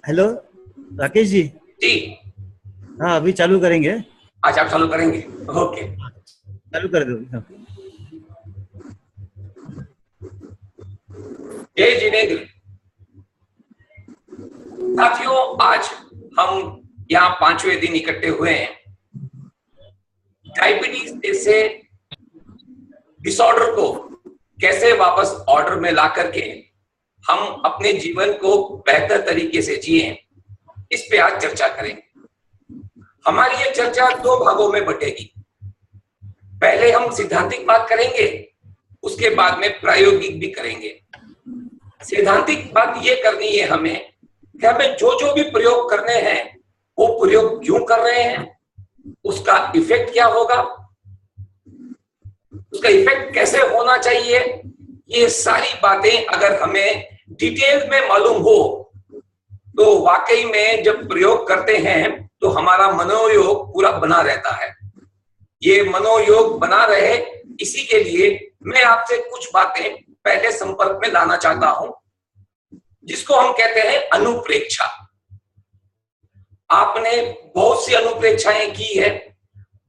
Hello Rakesh ji. जी। हाँ, अभी चालू करेंगे। आज आप चालू करेंगे? ओके। चालू कर दो। हाँ। जय जिनेन्द्र। साथियों, आज हम यहाँ पांचवें दिन इकट्ठे हुए हैं। डायबिटीज जैसे डिसऑर्डर को कैसे वापस ऑर्डर में ला करके हम अपने जीवन को बेहतर तरीके से जिए, इस पे आज चर्चा करेंगे। हमारी ये चर्चा दो भागों में बटेगी। पहले हम सिद्धांतिक बात करेंगे, उसके बाद में प्रायोगिक भी करेंगे। सैद्धांतिक बात ये करनी है हमें कि हमें जो जो भी प्रयोग करने हैं वो प्रयोग क्यों कर रहे हैं, उसका इफेक्ट क्या होगा, उसका इफेक्ट कैसे होना चाहिए। ये सारी बातें अगर हमें डिटेल में मालूम हो तो वाकई में जब प्रयोग करते हैं तो हमारा मनोयोग पूरा बना रहता है। ये मनोयोग बना रहे, इसी के लिए मैं आपसे कुछ बातें पहले संपर्क में लाना चाहता हूं, जिसको हम कहते हैं अनुप्रेक्षा। आपने बहुत सी अनुप्रेक्षाएं की है,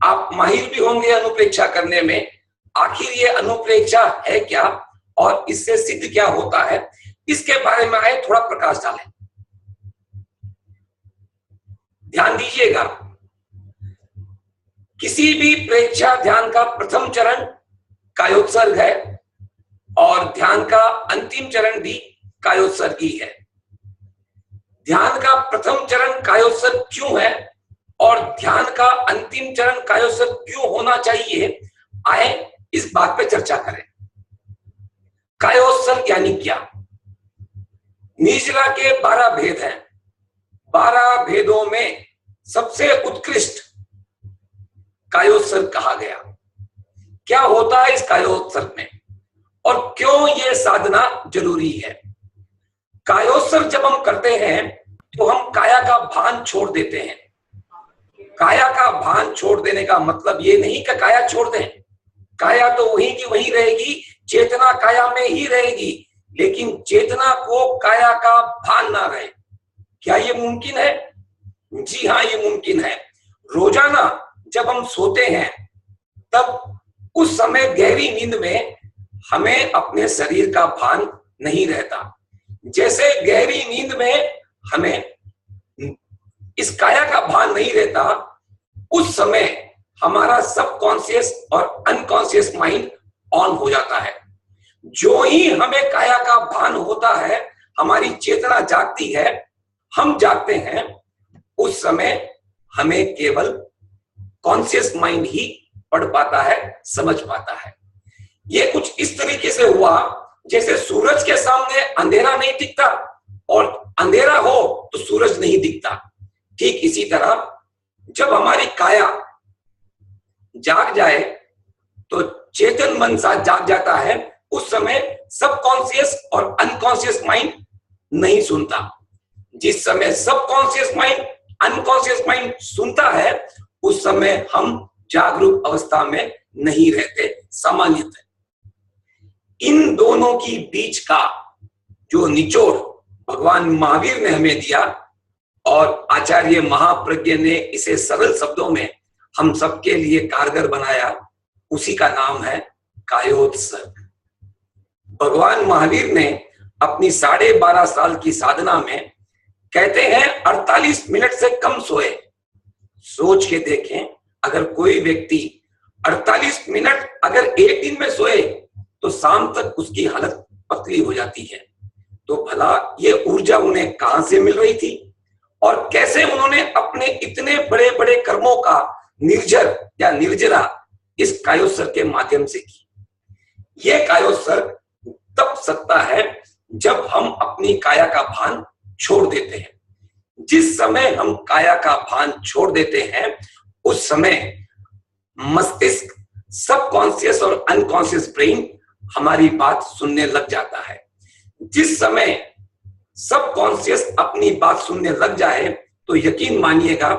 आप माहिर भी होंगे अनुप्रेक्षा करने में। आखिर ये अनुप्रेक्षा है क्या और इससे सिद्ध क्या होता है, इसके बारे में आए थोड़ा प्रकाश डालें। ध्यान दीजिएगा, किसी भी प्रेक्षा ध्यान का प्रथम चरण कायोत्सर्ग है और ध्यान का अंतिम चरण भी कायोत्सर्गी है। ध्यान का प्रथम चरण कायोत्सर्ग क्यों है और ध्यान का अंतिम चरण कायोत्सर्ग क्यों होना चाहिए, आए इस बात पे चर्चा करें। कायोत्सर्ग यानी क्या? निर्जरा के 12 भेद हैं। 12 भेदों में सबसे उत्कृष्ट कायोत्सर्ग कहा गया। क्या होता है इस कायोत्सर्ग में और क्यों ये साधना जरूरी है? कायोत्सर्ग जब हम करते हैं तो हम काया का भान छोड़ देते हैं। काया का भान छोड़ देने का मतलब ये नहीं कि काया छोड़ दें, काया तो वहीं की वहीं रहेगी, चेतना काया में ही रहेगी, लेकिन चेतना को काया का भान ना रहे। क्या ये मुमकिन है? जी हाँ, ये मुमकिन है। रोजाना जब हम सोते हैं तब उस समय गहरी नींद में हमें अपने शरीर का भान नहीं रहता। जैसे गहरी नींद में हमें इस काया का भान नहीं रहता, उस समय हमारा सबकॉन्शियस और अनकॉन्शियस माइंड ऑन हो जाता है। जो ही हमें काया का भान होता है, हमारी चेतना जागती है, हम जागते हैं, उस समय हमें केवल कॉन्शियस माइंड ही पढ़ पाता है, समझ पाता है। ये कुछ इस तरीके से हुआ जैसे सूरज के सामने अंधेरा नहीं दिखता और अंधेरा हो तो सूरज नहीं दिखता। ठीक इसी तरह जब हमारी काया जाग जाए तो चेतन मन सा जाग जाता है, उस समय सबकॉन्शियस और अनकॉन्शियस माइंड नहीं सुनता। जिस समय सबकॉन्शियस माइंड अनकॉन्शियस माइंड सुनता है, उस समय हम जागरूक अवस्था में नहीं रहते सामान्यतः। इन दोनों की बीच का जो निचोड़ भगवान महावीर ने हमें दिया और आचार्य महाप्रज्ञ ने इसे सरल शब्दों में हम सबके लिए कारगर बनाया, उसी का नाम है कायोत्सर्ग। भगवान महावीर ने अपनी 12.5 साल की साधना में कहते हैं 48 मिनट से कम सोए। सोच के देखें, अगर कोई व्यक्ति 48 मिनट अगर एक दिन में सोए तो शाम तक उसकी हालत पतली हो जाती है। तो भला ये ऊर्जा उन्हें कहां से मिल रही थी और कैसे उन्होंने अपने इतने बड़े बड़े कर्मों का निर्जर या निर्जरा इस कायोत्सर्ग के माध्यम से की? यह कायोत्सर्ग तब सकता है जब हम अपनी काया का भान छोड़ देते हैं। जिस समय हम काया का भान छोड़ देते हैं, उस समय मस्तिष्क, सबकॉन्शियस और अनकॉन्शियस ब्रेन हमारी बात सुनने लग जाता है। जिस समय सबकॉन्शियस अपनी बात सुनने लग जाए तो यकीन मानिएगा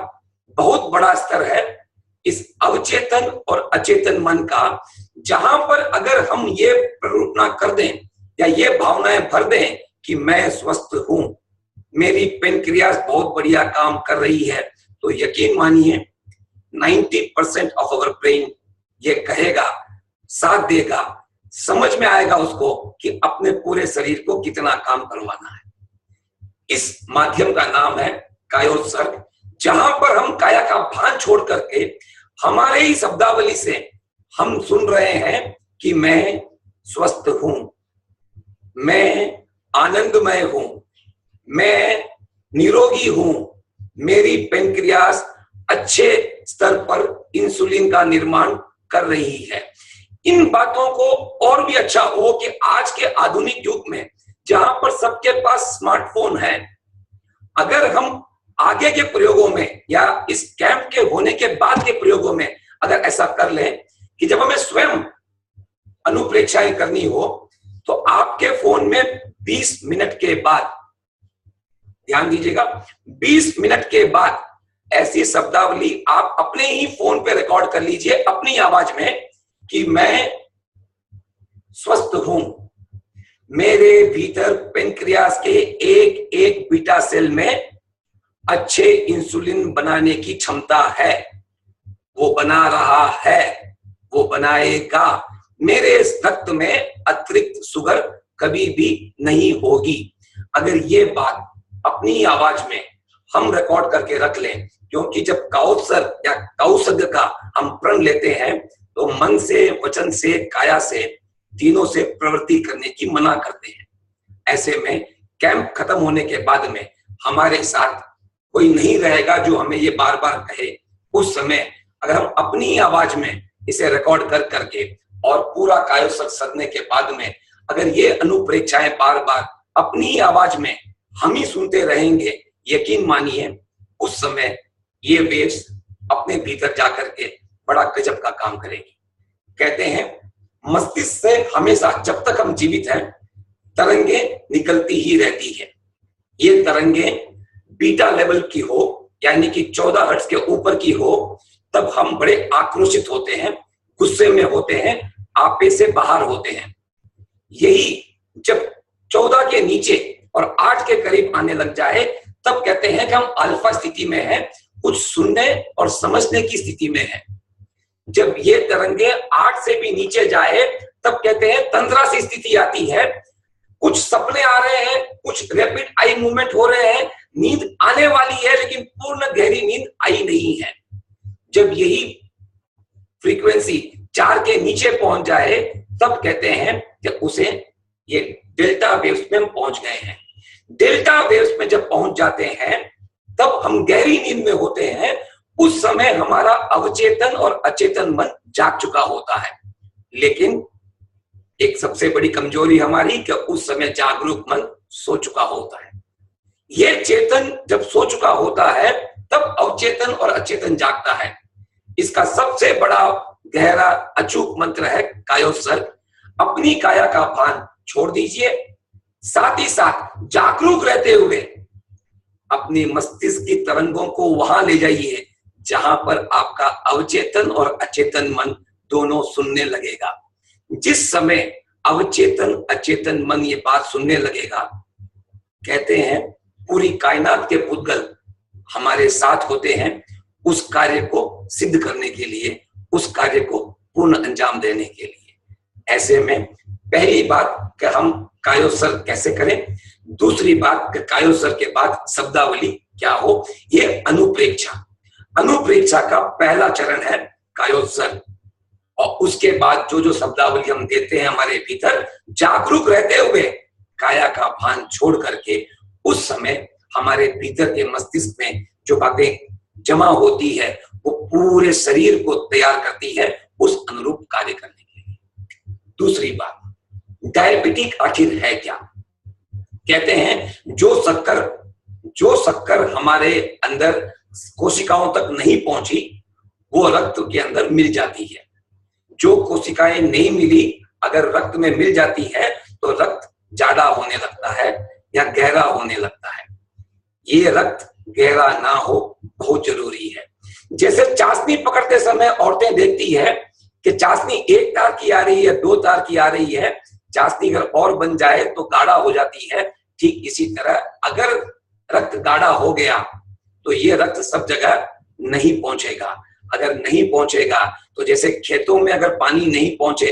बहुत बड़ा स्तर है इस अवचेतन और अचेतन मन का, जहां पर अगर हम ये प्ररूपना कर दें या ये भावनाएं भर दें कि मैं स्वस्थ हूं, मेरी पेनक्रियास बहुत बढ़िया काम कर रही है, तो यकीन मानिए 90% ऑफ अवर ब्रेन ये कहेगा, साथ देगा, समझ में आएगा उसको कि अपने पूरे शरीर को कितना काम करवाना है। इस माध्यम का नाम है कायोत्सर्ग, जहां पर हम काया का भान छोड़ करके हमारे ही शब्दावली से हम सुन रहे हैं कि मैं स्वस्थ हूं, मैं आनंदमय हूं, मैं निरोगी हूं, मेरी पेनक्रियास अच्छे स्तर पर इंसुलिन का निर्माण कर रही है। इन बातों को और भी अच्छा हो कि आज के आधुनिक युग में जहां पर सबके पास स्मार्टफोन है, अगर हम आगे के प्रयोगों में या इस कैंप के होने के बाद के प्रयोगों में अगर ऐसा कर लें कि जब हमें स्वयं अनुप्रेक्षाएं करनी हो, तो आपके फोन में 20 मिनट के बाद, ध्यान दीजिएगा, 20 मिनट के बाद ऐसी शब्दावली आप अपने ही फोन पे रिकॉर्ड कर लीजिए अपनी आवाज में कि मैं स्वस्थ हूं, मेरे भीतर पेनक्रियास के एक एक बीटा सेल में अच्छे इंसुलिन बनाने की क्षमता है, वो बना रहा है, वो बनाएगा, मेरे रक्त में अतिरिक्त शुगर कभी भी नहीं होगी। अगर ये बात अपनी आवाज में हम रिकॉर्ड करके रख लें, क्योंकि जब कायोत्सर्ग या काउसर्ग का हम प्रण लेते हैं तो मन से, वचन से, काया से, तीनों से प्रवृत्ति करने की मना करते हैं। ऐसे में कैंप खत्म होने के बाद में हमारे साथ कोई नहीं रहेगा जो हमें ये बार बार कहे। उस समय अगर हम अपनी आवाज में इसे रिकॉर्ड कर करके और पूरा कायोत्सर्ग सदने के बाद में अगर ये अनुप्रेक्षाएं बार बार अपनी आवाज में हम ही सुनते रहेंगे, यकीन मानिए उस समय ये वेव्स अपने भीतर जाकर के बड़ा गजब का काम करेगी। कहते हैं मस्तिष्क से हमेशा जब तक हम जीवित हैं तरंगे निकलती ही रहती है। ये तरंगे बीटा लेवल की हो, यानी कि 14 हर्ट्ज के ऊपर की हो, तब हम बड़े आक्रोशित होते हैं, गुस्से में होते हैं, आपे से बाहर होते हैं। यही जब 14 के नीचे और 8 के करीब आने लग जाए तब कहते हैं कि हम अल्फा स्थिति में हैं, कुछ सुनने और समझने की स्थिति में हैं। जब ये तरंगे 8 से भी नीचे जाए तब कहते हैं तंद्रा सी स्थिति आती है, कुछ सपने आ रहे हैं, कुछ रैपिड आई मूवमेंट हो रहे हैं, नींद आने वाली है लेकिन पूर्ण गहरी नींद आई नहीं है। जब यही फ्रीक्वेंसी 4 के नीचे पहुंच जाए तब कहते हैं कि उसे ये डेल्टा वेव्स में हम पहुंच गए हैं। डेल्टा वेव्स में जब पहुंच जाते हैं तब हम गहरी नींद में होते हैं। उस समय हमारा अवचेतन और अचेतन मन जाग चुका होता है, लेकिन एक सबसे बड़ी कमजोरी हमारी कि उस समय जागरूक मन सो चुका होता है। ये चेतन जब सो चुका होता है तब अवचेतन और अचेतन जागता है। इसका सबसे बड़ा गहरा अचूक मंत्र है कायोत्सर्ग। अपनी काया का भान छोड़ दीजिए, साथ ही साथ जागरूक रहते हुए अपनी मस्तिष्क की तरंगों को वहां ले जाइए जहां पर आपका अवचेतन और अचेतन मन दोनों सुनने लगेगा। जिस समय अवचेतन अचेतन मन ये बात सुनने लगेगा, कहते हैं पूरी कायनात के पुद्गल हमारे साथ होते हैं उस कार्य को सिद्ध करने के लिए, उस कार्य को पूर्ण अंजाम देने के लिए। ऐसे में पहली बात कि हम कायोत्सर्ग कैसे करें, दूसरी बात कि कायोत्सर्ग के बाद शब्दावली क्या हो, ये अनुप्रेक्षा। अनुप्रेक्षा का पहला चरण है कायोत्सर्ग, और उसके बाद जो जो शब्दावली हम देते हैं हमारे भीतर, जागरूक रहते हुए काया का भान छोड़ करके उस समय हमारे भीतर के मस्तिष्क में जो बातें जमा होती है वो पूरे शरीर को तैयार करती है उस अनुरूप कार्य करने के लिए। दूसरी बात, डायबिटिक आखिर है क्या? कहते हैं जो शक्कर हमारे अंदर कोशिकाओं तक नहीं पहुंची वो रक्त के अंदर मिल जाती है। जो कोशिकाएं नहीं मिली अगर रक्त में मिल जाती है तो रक्त ज्यादा होने लगता है या गहरा होने लगता है। ये रक्त गहरा ना हो बहुत जरूरी है। जैसे चाशनी पकड़ते समय औरतें देखती है कि चाशनी 1 तार की आ रही है, 2 तार की आ रही है, चाशनी अगर और बन जाए तो गाढ़ा हो जाती है। ठीक इसी तरह अगर रक्त गाढ़ा हो गया तो ये रक्त सब जगह नहीं पहुंचेगा। अगर नहीं पहुंचेगा तो जैसे खेतों में अगर पानी नहीं पहुंचे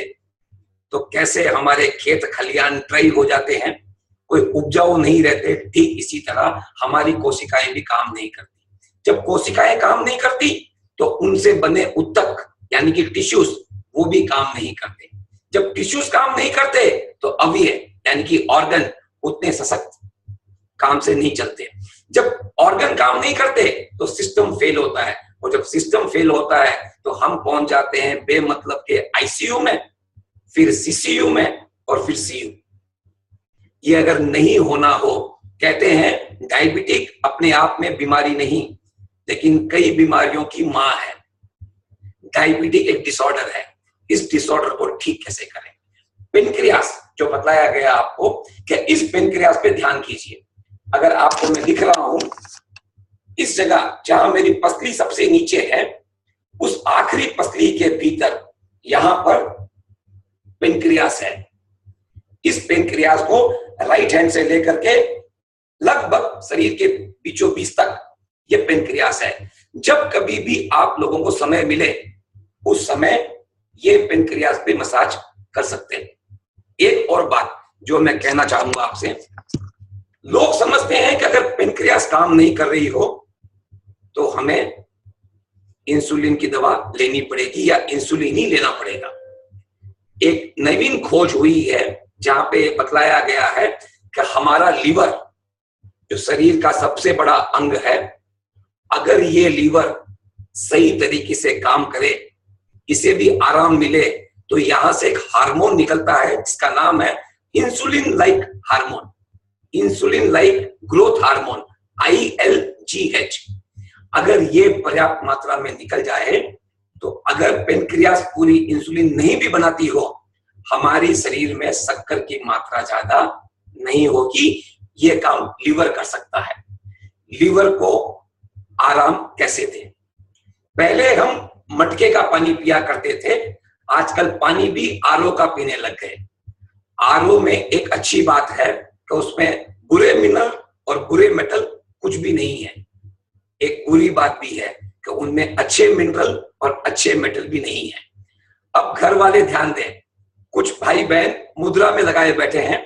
तो कैसे हमारे खेत खलियान ड्राई हो जाते हैं, कोई उपजाऊ नहीं रहते, ठीक इसी तरह हमारी कोशिकाएं भी काम नहीं करती। जब कोशिकाएं काम नहीं करती तो उनसे बने ऊतक यानी कि टिश्यूज वो भी काम नहीं करते। जब टिश्यूज काम नहीं करते तो अवयव यानी कि ऑर्गन उतने सशक्त काम से नहीं चलते। जब ऑर्गन काम नहीं करते तो सिस्टम फेल होता है, और जब सिस्टम फेल होता है तो हम पहुंच जाते हैं बेमतलब के आईसीयू में, फिर सीसीयू में और फिर सीयू। ये अगर नहीं होना हो, कहते हैं डायबिटिक अपने आप में बीमारी नहीं, लेकिन कई बीमारियों की मां है। डायबिटिक एक डिसऑर्डर है, इस डिसऑर्डर को ठीक कैसे करें? पेनक्रियास जो बताया गया आपको कि इस पेनक्रियास पे ध्यान कीजिए। अगर आपको मैं दिख रहा हूं, इस जगह जहां मेरी पसली सबसे नीचे है, उस आखिरी पसली के भीतर यहां पर पेनक्रियास है। इस पेनक्रियास को राइट हैंड से लेकर के लगभग शरीर के बीचों बीच तक ये पेनक्रियास है। जब कभी भी आप लोगों को समय मिले उस समय ये पेनक्रियास पे मसाज कर सकते हैं। एक और बात जो मैं कहना चाहूंगा आपसे, लोग समझते हैं कि अगर पेनक्रियास काम नहीं कर रही हो तो हमें इंसुलिन की दवा लेनी पड़ेगी या इंसुलिन ही लेना पड़ेगा। एक नवीन खोज हुई है जहां पे बतलाया गया है कि हमारा लीवर जो शरीर का सबसे बड़ा अंग है, अगर ये लीवर सही तरीके से काम करे, इसे भी आराम मिले, तो यहां से एक हार्मोन निकलता है जिसका नाम है insulin like hormone, insulin like growth hormone, ILGH। अगर ये पर्याप्त मात्रा में निकल जाए तो अगर पेनक्रियास पूरी इंसुलिन नहीं भी बनाती हो, हमारी शरीर में शक्कर की मात्रा ज्यादा नहीं होगी। ये काम लीवर कर सकता है। लीवर को आराम कैसे दें? पहले हम मटके का पानी पिया करते थे, आजकल पानी भी आरओ का पीने लग गए। आरओ में एक अच्छी बात है कि उसमें बुरे मिनरल और बुरे मेटल कुछ भी नहीं है। एक बुरी बात भी है कि उनमें अच्छे मिनरल और अच्छे मेटल भी नहीं है। अब घर वाले ध्यान दें, कुछ भाई बहन मुद्रा में लगाए बैठे हैं।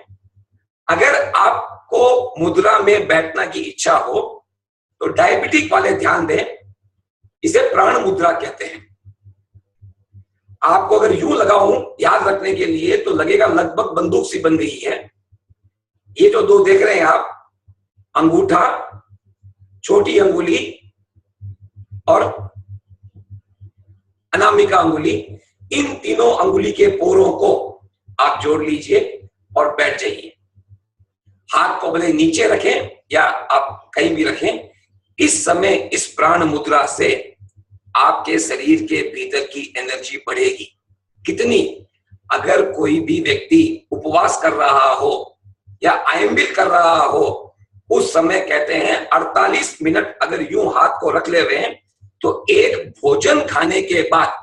अगर आपको मुद्रा में बैठना की इच्छा हो तो डायबिटिक वाले ध्यान दें, इसे प्राण मुद्रा कहते हैं। आपको अगर यूं लगाऊं याद रखने के लिए तो लगेगा लगभग बंदूक सी बन गई है। ये जो दो देख रहे हैं आप, अंगूठा, छोटी अंगुली और अनामिका अंगुली, इन तीनों अंगुली के पोरों को आप जोड़ लीजिए और बैठ जाइए। हाथ को भले नीचे रखें या आप कहीं भी रखें। इस समय इस प्राण मुद्रा से आपके शरीर के भीतर की एनर्जी बढ़ेगी। कितनी? अगर कोई भी व्यक्ति उपवास कर रहा हो या आयंबिल कर रहा हो, उस समय कहते हैं 48 मिनट अगर यूं हाथ को रख ले हुए तो एक भोजन खाने के बाद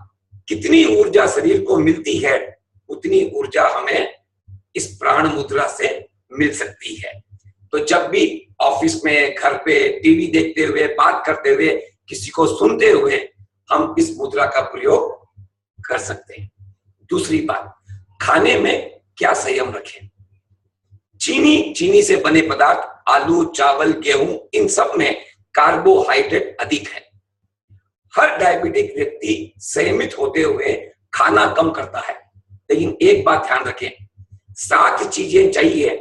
कितनी ऊर्जा शरीर को मिलती है, उतनी ऊर्जा हमें इस प्राण मुद्रा से मिल सकती है। तो जब भी ऑफिस में, घर पे, टीवी देखते हुए, बात करते हुए, किसी को सुनते हुए हम इस मुद्रा का प्रयोग कर सकते हैं। दूसरी बात, खाने में क्या संयम रखें? चीनी से बने पदार्थ, आलू, चावल, गेहूं, इन सब में कार्बोहाइड्रेट अधिक है। हर डायबिटिक व्यक्ति संयमित होते हुए खाना कम करता है, लेकिन एक बात ध्यान रखें, 7 चीजें चाहिए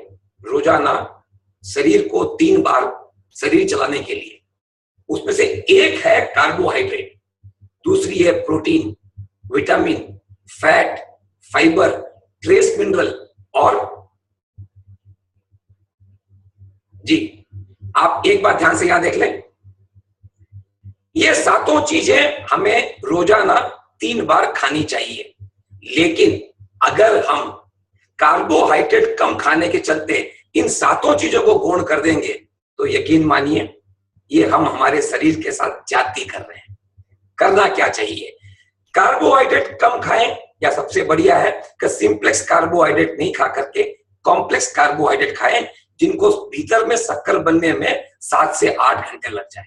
रोजाना शरीर को 3 बार शरीर चलाने के लिए। उसमें से एक है कार्बोहाइड्रेट, दूसरी है protein, vitamin, fat, fibre, trace mineral और जी, आप एक बात ध्यान से यहां देख लें, ये 7 चीजें हमें रोजाना 3 बार खानी चाहिए। लेकिन अगर हम कार्बोहाइड्रेट कम खाने के चलते इन 7 चीजों को गौण कर देंगे तो यकीन मानिए ये हम हमारे शरीर के साथ ज्यादती कर रहे हैं। करना क्या चाहिए? कार्बोहाइड्रेट कम खाएं, या सबसे बढ़िया है कि सिंप्लेक्स कार्बोहाइड्रेट नहीं खा करके कॉम्प्लेक्स कार्बोहाइड्रेट खाएं, जिनको भीतर में शक्कर बनने में 7 से 8 घंटे लग जाए।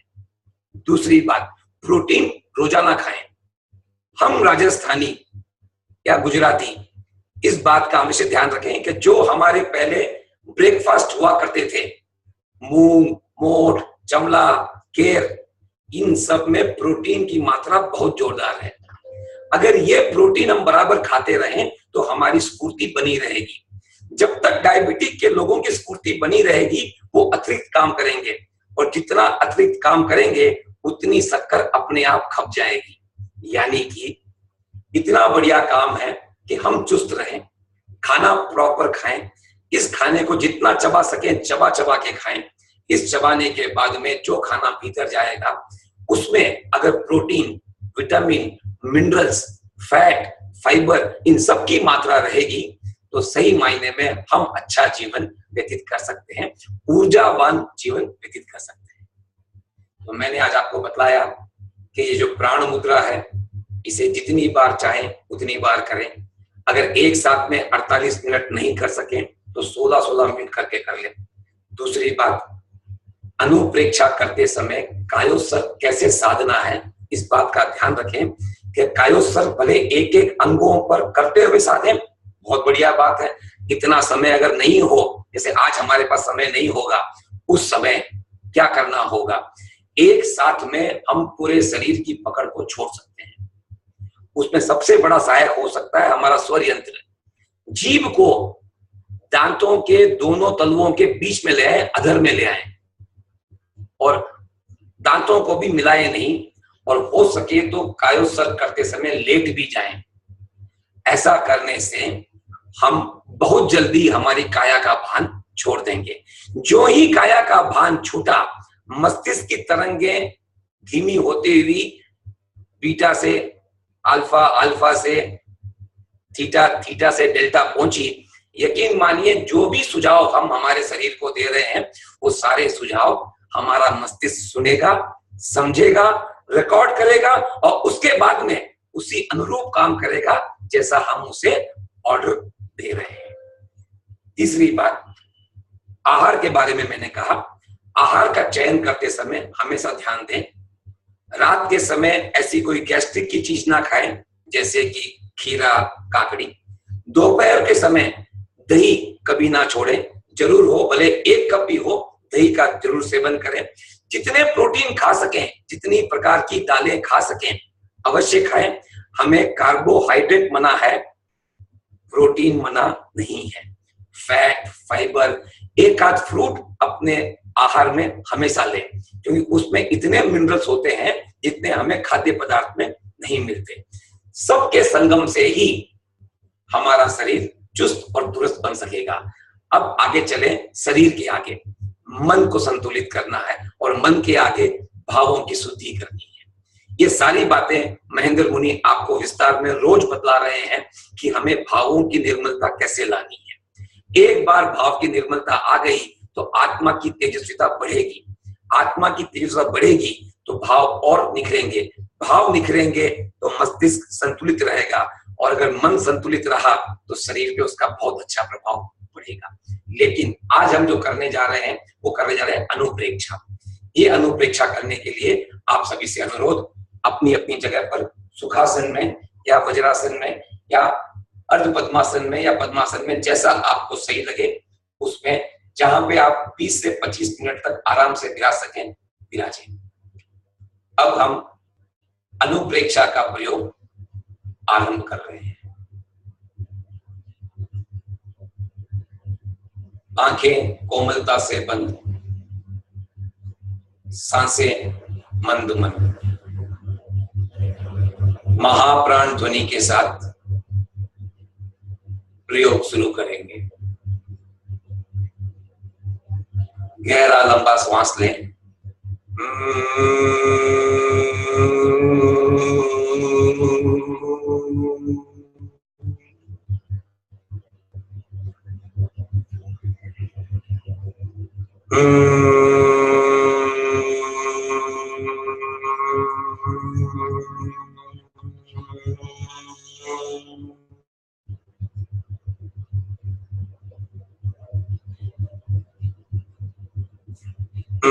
दूसरी बात, प्रोटीन रोजाना खाएं। हम राजस्थानी या गुजराती इस बात का हमेशा ध्यान रखें कि जो हमारे पहले ब्रेकफास्ट हुआ करते थे, मूंग, मोठ, चमला, केर, इन सब में प्रोटीन की मात्रा बहुत जोरदार है। अगर ये प्रोटीन हम बराबर खाते रहें तो हमारी स्फूर्ति बनी रहेगी। जब तक डायबिटिक के लोगों की स्फूर्ति बनी रहेगी वो अतिरिक्त काम करेंगे, और जितना अतिरिक्त काम करेंगे उतनी शक्कर अपने आप खप जाएगी। यानी कि इतना बढ़िया काम है कि हम चुस्त रहें, खाना प्रॉपर खाएं, इस खाने को जितना चबा सकें चबा चबा के खाएं। इस चबाने के बाद में जो खाना भीतर जाएगा उसमें अगर protein, vitamin, minerals, fat, fibre, इन सब की मात्रा रहेगी तो सही मायने में हम अच्छा जीवन व्यतीत कर सकते हैं, ऊर्जावान जीवन व्यतीत कर सकते हैं। तो मैंने आज आपको बताया कि ये जो प्राण मुद्रा है इसे जितनी बार चाहें उतनी बार करें। अगर एक साथ में 48 मिनट नहीं कर सकें तो 16-16 मिनट करके कर लें। दूसरी बात, अनुप्रेक्षा करते समय कायोत्सर्ग कैसे साधना है इस बात का ध्यान रखें कि कायोत्सर्ग भले एक एक अंगों पर करते हुए साधें, बहुत बढ़िया बात है। इतना समय अगर नहीं हो, जैसे आज हमारे पास समय नहीं होगा, उस समय क्या करना होगा, एक साथ में हम पूरे शरीर की पकड़ को छोड़ सकते हैं। उसमें सबसे बड़ा सहायक हो सकता है हमारा स्वर यंत्र। जीभ को दांतों के दोनों तलुओं के बीच में ले आए, अधर में ले आए, और दांतों को भी मिलाए नहीं, और हो सके तो कायोत्सर्ग करते समय लेट भी जाएं। ऐसा करने से हम बहुत जल्दी हमारी काया का भान छोड़ देंगे। जो ही काया का भान छूटा, मस्तिष्क की तरंगें धीमी होती हुई बीटा से अल्फा, अल्फा से थीटा, थीटा से डेल्टा पहुंची। यकीन मानिए जो भी सुझाव हम हमारे शरीर को दे रहे हैं वो सारे सुझाव हमारा मस्तिष्क सुनेगा, समझेगा, रिकॉर्ड करेगा, और उसके बाद में उसी अनुरूप काम करेगा जैसा हम उसे ऑर्डर दे रहे हैं। तीसरी बात, आहार के बारे में मैंने कहा, आहार का चयन करते समय हमेशा ध्यान दें, रात के समय ऐसी कोई गैस्ट्रिक की चीज ना खाएं जैसे कि खीरा, काकड़ी। दोपहर के समय दही कभी ना छोड़ें, जरूर हो, भले 1 कप ही हो, दही का जरूर सेवन करें। जितने प्रोटीन खा सकें, जितनी प्रकार की दालें खा सकें अवश्य खाएं। हमें कार्बोहाइड्रेट मना है, प्रोटीन मना नहीं है। फैट, फाइबर, एक आध फ्रूट अपने आहार में हमेशा लें, क्योंकि उसमें इतने मिनरल्स होते हैं जितने हमें खाद्य पदार्थ में नहीं मिलते। सबके संगम से ही हमारा शरीर चुस्त और दुरुस्त बन सकेगा। अब आगे चले, शरीर के आगे मन को संतुलित करना है, और मन के आगे भावों की शुद्धि करनी है। ये सारी बातें महेंद्र मुनि आपको विस्तार में रोज बतला रहे हैं कि हमें भावों की निर्मलता कैसे लानी है। एक बार भाव की निर्मलता आ गई तो आत्मा की तेजस्विता बढ़ेगी। आत्मा की तेजस्विता बढ़ेगी तो भाव और निखरेंगे, भाव निखरेंगे तो मस्तिष्क संतुलित रहेगा, और अगर मन संतुलित रहा तो शरीर पे उसका बहुत अच्छा प्रभाव पड़ेगा। लेकिन आज हम जो करने जा रहे हैं वो करने जा रहे हैं अनुप्रेक्षा। ये अनुप्रेक्षा करने के लिए आप सभी से अनुरोध, अपनी अपनी जगह पर सुखासन में या वज्रासन में या अर्ध पद्मासन में या पद्मासन में, जैसा आपको सही लगे उसमें, जहां पे आप 20 से 25 मिनट तक आराम से विराज सकें, विराजें। अब हम अनुप्रेक्षा का प्रयोग आरंभ कर रहे हैं। आंखें कोमलता से बंद, सांसें मंद मंद, महाप्राण ध्वनि के साथ प्रयोग शुरू करेंगे। गहरा लंबा श्वास लें। ज्ञान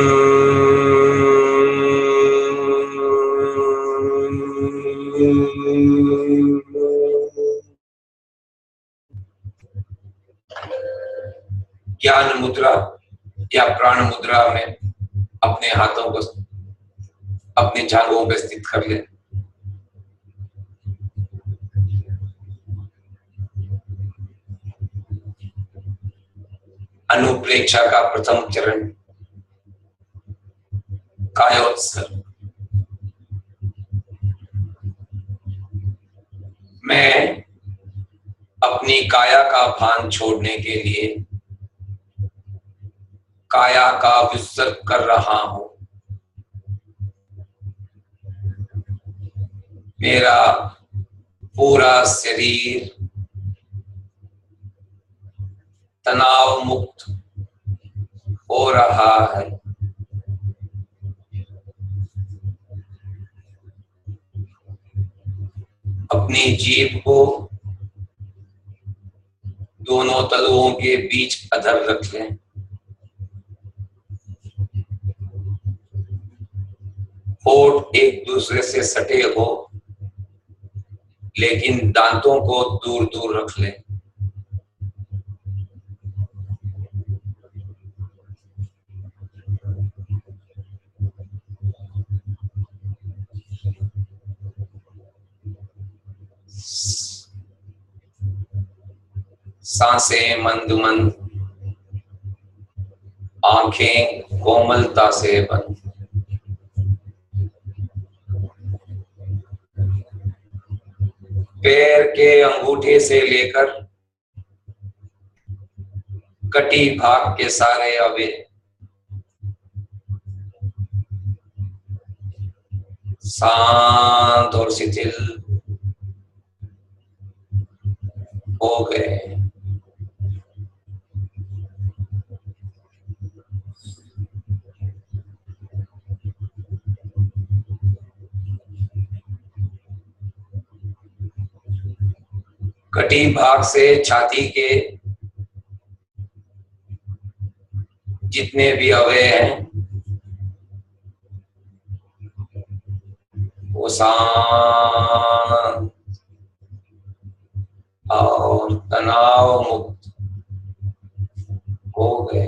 मुद्रा या प्राण मुद्रा में अपने हाथों को अपनी जांघों पे स्थित कर ले। अनुप्रेक्षा का प्रथम चरण कायोत्सर्ग। मैं अपनी काया का भान छोड़ने के लिए काया का विसर्ग कर रहा हूं। मेरा पूरा शरीर तनाव मुक्त हो रहा है। अपनी जीभ को दोनों तलुओं के बीच अधर रख लें। होठ एक दूसरे से सटे हो, लेकिन दांतों को दूर दूर रख लें। सांसें मंद मंद, आंखें कोमलता से बंद। पैर के अंगूठे से लेकर कटी भाग के सारे अवयव शांत और शिथिल हो गए। कटी भाग से छाती के जितने भी अवयव हैं वो शांत और तनाव मुक्त हो गए।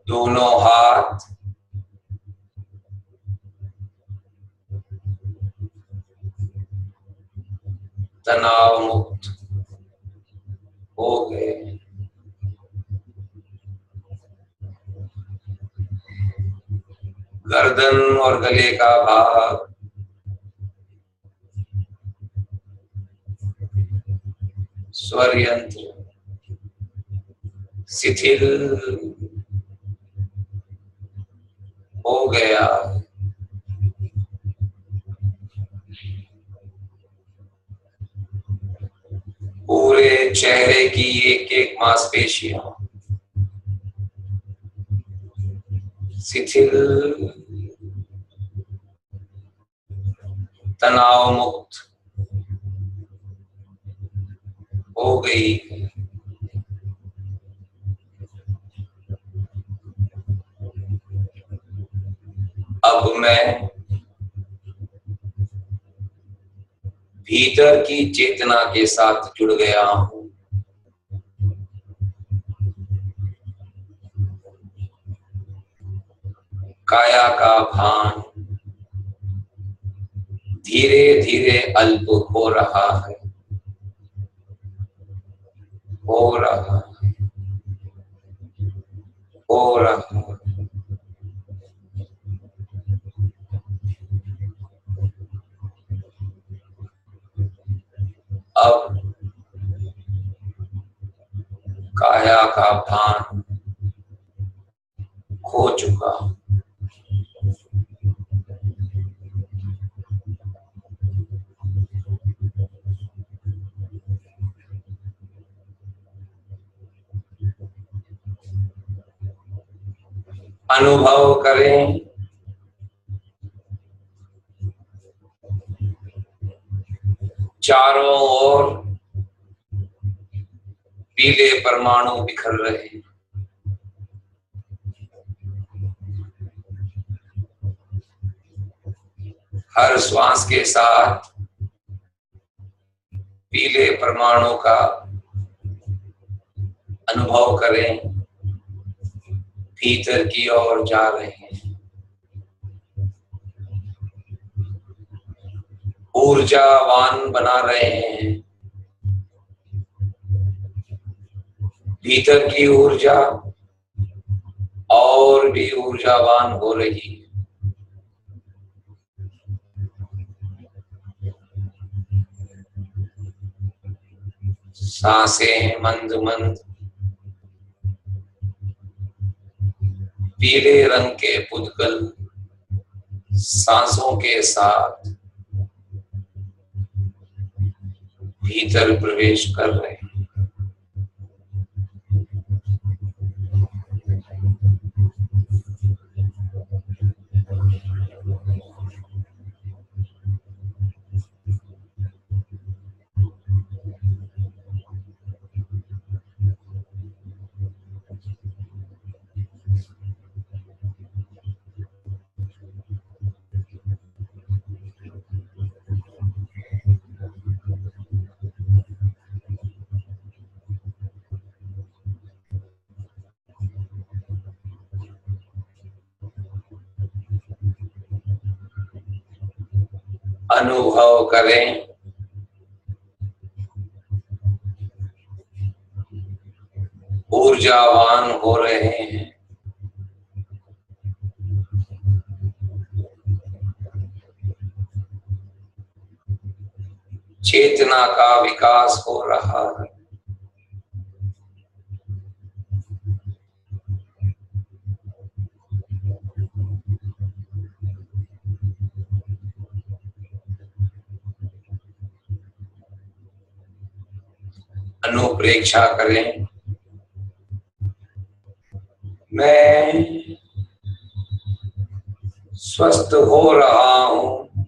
दोनों हाथ तनाव मुक्त हो गए। गर्दन और गले का भाग स्वर यंत्र शिथिल हो गया। पूरे चेहरे की एक एक मांसपेशियां शिथिल तनाव मुक्त हो गई। अब मैं भीतर की चेतना के साथ जुड़ गया हूं। काया का भान धीरे धीरे अल्प हो रहा है, हो रहा है, हो रहा है। अब काया का भान खो चुका। अनुभव करें चारों ओर पीले परमाणु बिखर रहे हैं। हर श्वास के साथ पीले परमाणु का अनुभव करें, भीतर की ओर जा रहे हैं। ऊर्जावान बना रहे हैं। भीतर की ऊर्जा और भी ऊर्जावान हो रही है। सांसें मंद मंद पीले रंग के पुद्गल सांसों के साथ भीतर प्रवेश कर रहे हैं। अनुभव करें ऊर्जावान हो रहे हैं। चेतना का विकास हो रहा है। अनुप्रेक्षा करें, मैं स्वस्थ हो रहा हूं,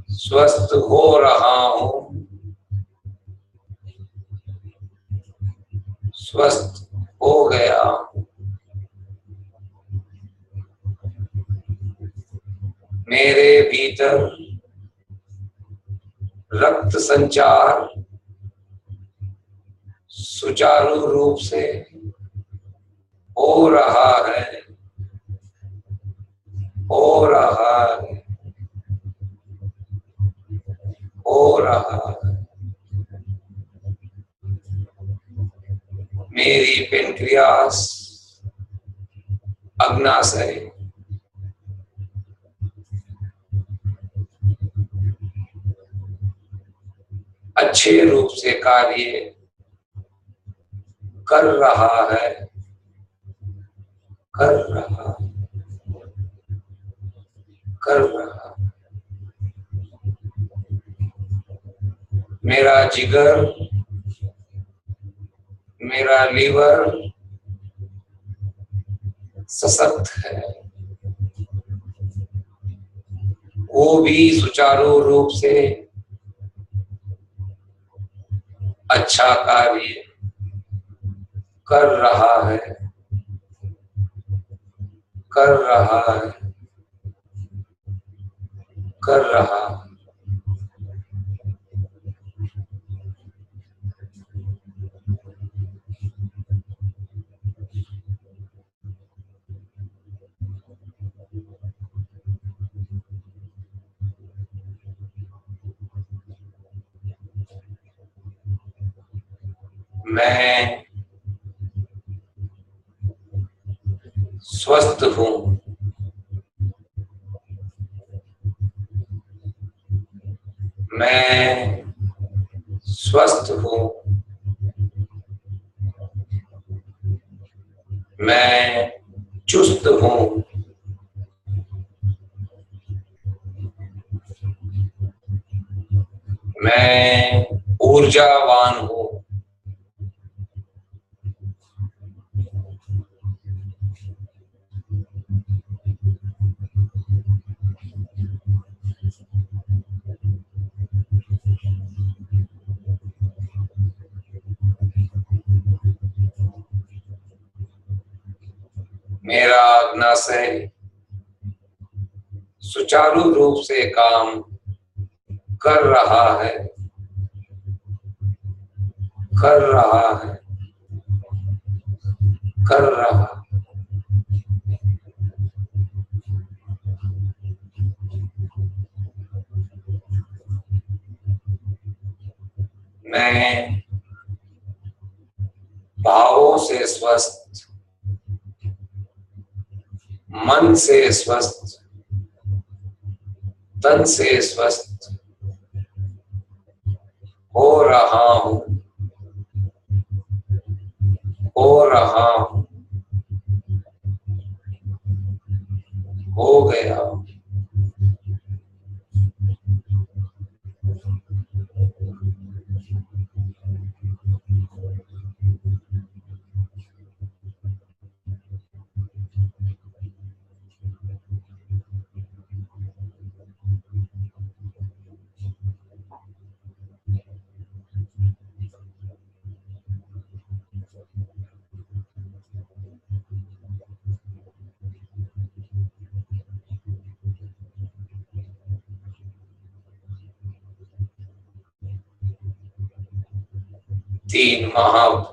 स्वस्थ हो रहा हूं, स्वस्थ हो गया। मेरे भीतर रक्त संचार सुचारू रूप से हो रहा है, हो रहा है, हो रहा है। मेरी पेनक्रियास, अग्नाशय अच्छे रूप से कार्य कर रहा है, कर रहा, कर रहा। मेरा जिगर, मेरा लीवर सशक्त है, वो भी सुचारू रूप से अच्छा कार्य कर रहा है, कर रहा है, कर रहा है। मैं स्वस्थ हूं, मैं स्वस्थ हूं, मैं चुस्त हूं, मैं ऊर्जावान हूं। मेरा अग्नाशय सुचारू रूप से काम कर रहा है, कर रहा है, कर रहा। मैं भावों से स्वस्थ, मन से स्वस्थ, तन से स्वस्थ हो रहा हूं, हो रहा हूं, हो गया।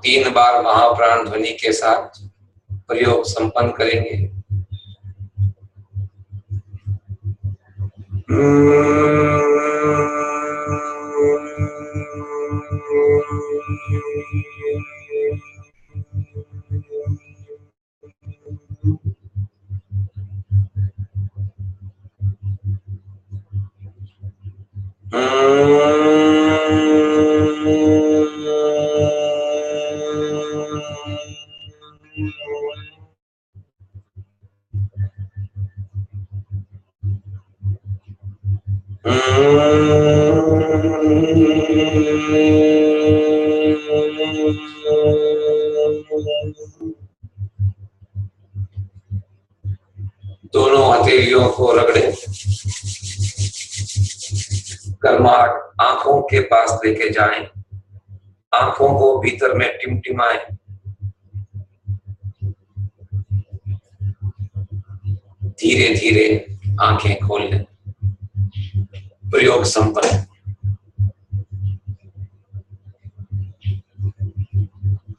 तीन बार महाप्राण ध्वनि के साथ प्रयोग संपन्न करेंगे। दोनों हथेलियों को रगड़े, कर्माट आंखों के पास लेके जाएं, आंखों को भीतर में टिमटिमाएं। धीरे धीरे आंखें खोल लें। प्रयोग संपन्न।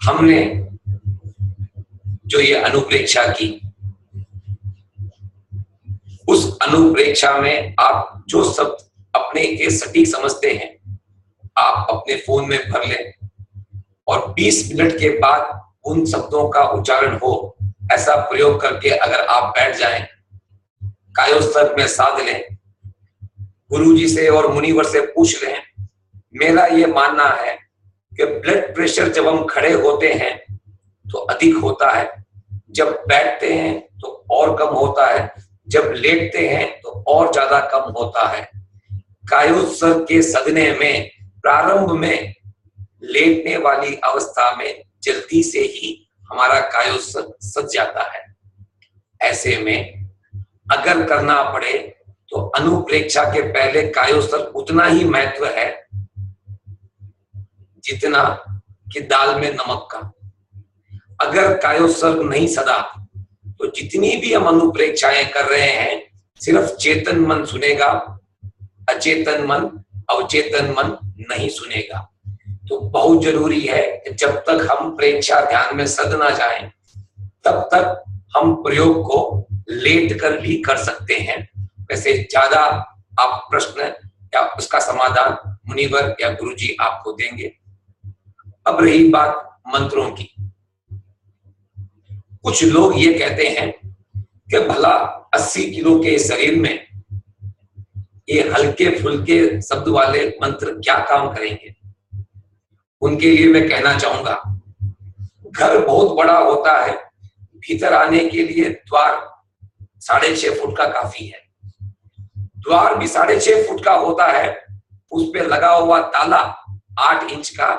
हमने जो ये अनुप्रेक्षा की, उस अनुप्रेक्षा में आप जो शब्द अपने के सटीक समझते हैं आप अपने फोन में भर लें और 20 मिनट के बाद उन शब्दों का उच्चारण हो ऐसा प्रयोग करके अगर आप बैठ जाएं, कायोत्सर्ग में साध लें, गुरुजी से और मुनिवर से पूछ लें। मेरा ये मानना है कि ब्लड प्रेशर जब हम खड़े होते हैं तो अधिक होता है, जब बैठते हैं तो और कम होता है, जब लेटते हैं तो और ज्यादा कम होता है। कायोत्सर्ग के सदने में प्रारंभ में लेटने वाली अवस्था में जल्दी से ही हमारा कायोत्सर्ग सज जाता है। ऐसे में अगर करना पड़े तो अनुप्रेक्षा के पहले कायोत्सर्ग उतना ही महत्व है जितना कि दाल में नमक का। अगर कायोत्सर्ग नहीं सदा तो जितनी भी हम अनुप्रेक्षाएं कर रहे हैं सिर्फ चेतन मन सुनेगा, अचेतन मन अवचेतन मन नहीं सुनेगा। तो बहुत जरूरी है कि जब तक हम प्रेक्षा ध्यान में सद ना जाएं तब तक हम प्रयोग को लेट कर भी कर सकते हैं। वैसे ज्यादा आप प्रश्न या उसका समाधान मुनिवर या गुरुजी आपको देंगे। अब रही बात मंत्रों की। कुछ लोग ये कहते हैं कि भला 80 किलो के शरीर में ये हल्के फुल्के शब्द वाले मंत्र क्या काम करेंगे। उनके लिए मैं कहना चाहूंगा, घर बहुत बड़ा होता है, भीतर आने के लिए द्वार 6.5 फुट का काफी है। द्वार भी 6.5 फुट का होता है, उस पे लगा हुआ ताला 8 इंच का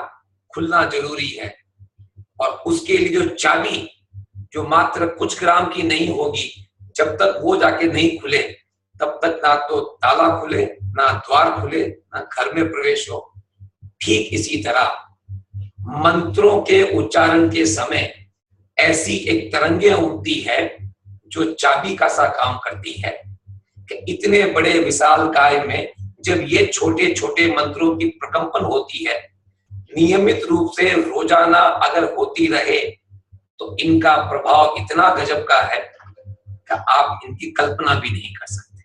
खुलना जरूरी है। और उसके लिए जो चाबी जो मात्र कुछ ग्राम की नहीं होगी, जब तक वो जाके नहीं खुले तब तक ना तो ताला खुले, ना द्वार खुले, ना घर में प्रवेश हो। ठीक इसी तरह मंत्रों के उच्चारण के समय ऐसी एक तरंगे उठती है जो चाबी का सा काम करती है कि इतने बड़े विशाल काय में जब ये छोटे छोटे मंत्रों की प्रकंपन होती है, नियमित रूप से रोजाना अगर होती रहे, तो इनका प्रभाव इतना गजब का है कि आप इनकी कल्पना भी नहीं कर सकते।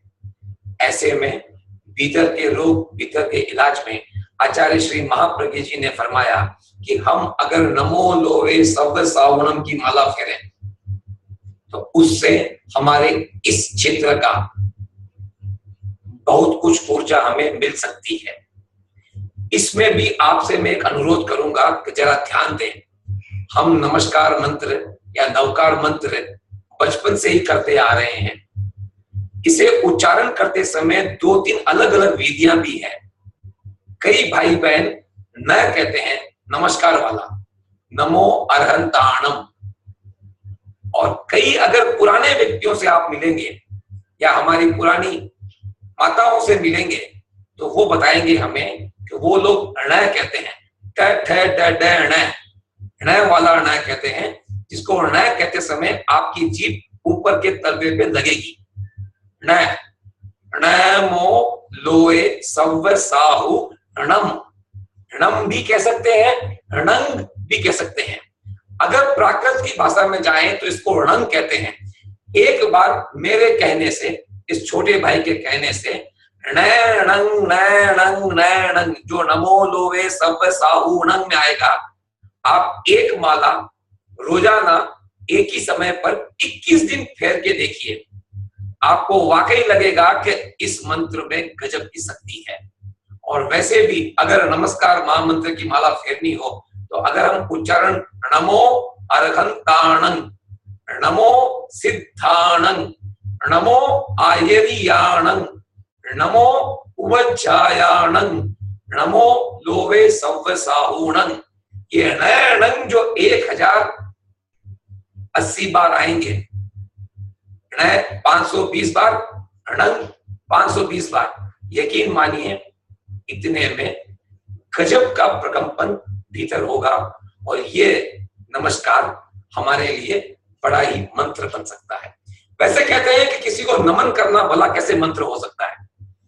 ऐसे में भीतर के रोग, भीतर के इलाज में आचार्य श्री महाप्रज्ञ जी ने फरमाया कि हम अगर नमो लोवे सव्य सावणम की माला फेरें तो उससे हमारे इस क्षेत्र का बहुत कुछ ऊर्जा हमें मिल सकती है। इसमें भी आपसे मैं एक अनुरोध करूंगा कि जरा ध्यान दें। हम नमस्कार मंत्र या नवकार मंत्र बचपन से ही करते आ रहे हैं। इसे उच्चारण करते समय 2-3 अलग अलग विधियां भी हैं। कई भाई बहन न कहते हैं नमस्कार वाला, नमो अरहंताणम, और कई अगर पुराने व्यक्तियों से आप मिलेंगे या हमारी पुरानी माताओं से मिलेंगे तो वो बताएंगे हमें कि वो लोग ण कहते हैं, ण वाला ण कहते हैं, जिसको ण कहते समय आपकी जीभ ऊपर के तलवे पे लगेगी। ण नमो लोए सव्य साहु णम, णम भी कह सकते हैं, णंग भी कह सकते हैं। अगर प्राकृत की भाषा में जाएं तो इसको णंग कहते हैं। एक बार मेरे कहने से, इस छोटे भाई के कहने से, नंग जो नमो लोवे सव्य साहु णंग में आएगा, आप एक माला रोजाना एक ही समय पर 21 दिन फेर के देखिए, आपको वाकई लगेगा कि इस मंत्र में गजब की शक्ति है। और वैसे भी अगर नमस्कार महामंत्र की माला फेरनी हो तो अगर हम उच्चारण नमो अर्हंताणं, नमो सिद्धाणं, नमो आयरियाणं, नमो उवज्जायाणं, नमो लोवे सव्य साहुणं, ये नयणं जो 1080 बार आएंगे, 520 बार, णंग 520 बार, यकीन मानिए इतने में गजब का प्रकंपन भीतर होगा और ये नमस्कार हमारे लिए बड़ा ही मंत्र बन सकता है। वैसे कहते हैं कि किसी को नमन करना भला कैसे मंत्र हो सकता है?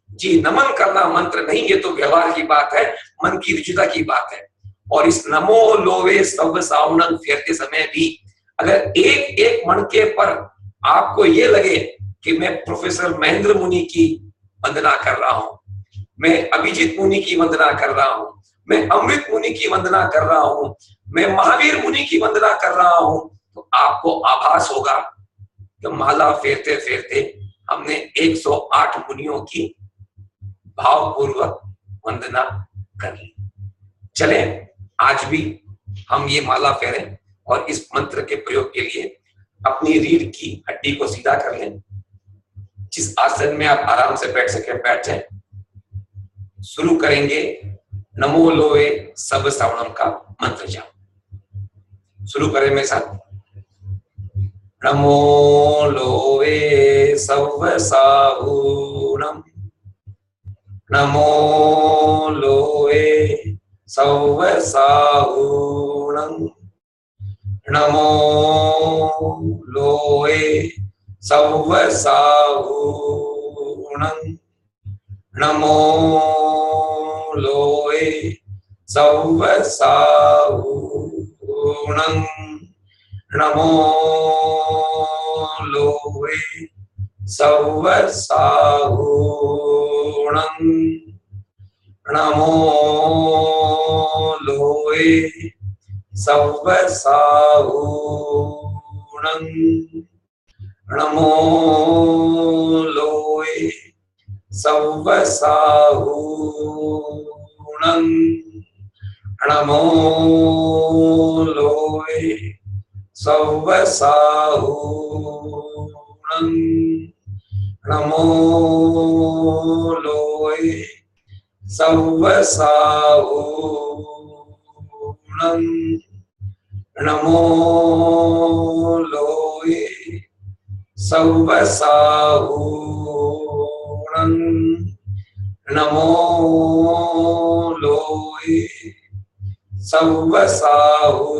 जी, नमन करना मंत्र नहीं, ये तो व्यवहार की बात है, मन की रुचिता की बात है। और इस नमो लोवे सव्य सावणं फेरते समय भी अगर एक एक मणके पर आपको ये लगे कि मैं प्रोफेसर महेंद्र मुनि की वंदना कर रहा हूं, मैं अभिजीत मुनि की वंदना कर रहा हूं, मैं अमृत मुनि की वंदना कर रहा हूं, मैं महावीर मुनि की वंदना कर रहा हूं, तो आपको आभास होगा कि माला फेरते फेरते हमने 108 मुनियों की भावपूर्वक वंदना कर ली। चले आज भी हम ये माला फेरें और इस मंत्र के प्रयोग के लिए अपनी रीढ़ की हड्डी को सीधा कर लें। जिस आसन में आप आराम से बैठ सके बैठ जाएं। शुरू करेंगे नमो लोवे सव्य सावणम का मंत्र जाप। शुरू करें मेरे साथ। नमो लोवे सव्य साहुणम, नमो लोवे सव्य साहुणम, नमो लोवे सव्य साहुणम, नमो लोवे सव्य साहुणं, नमो लोवे सव्य साहुणं, नमो लोवे सव्य साहुणं, नमो लोवे सव्य साहुणं, नमो लोवे सव्य साहुणं, नमो लोवे सव्य साहुणं, नमो लोवे सव्य साहुणं, नमो लोवे सव्य साहुणं,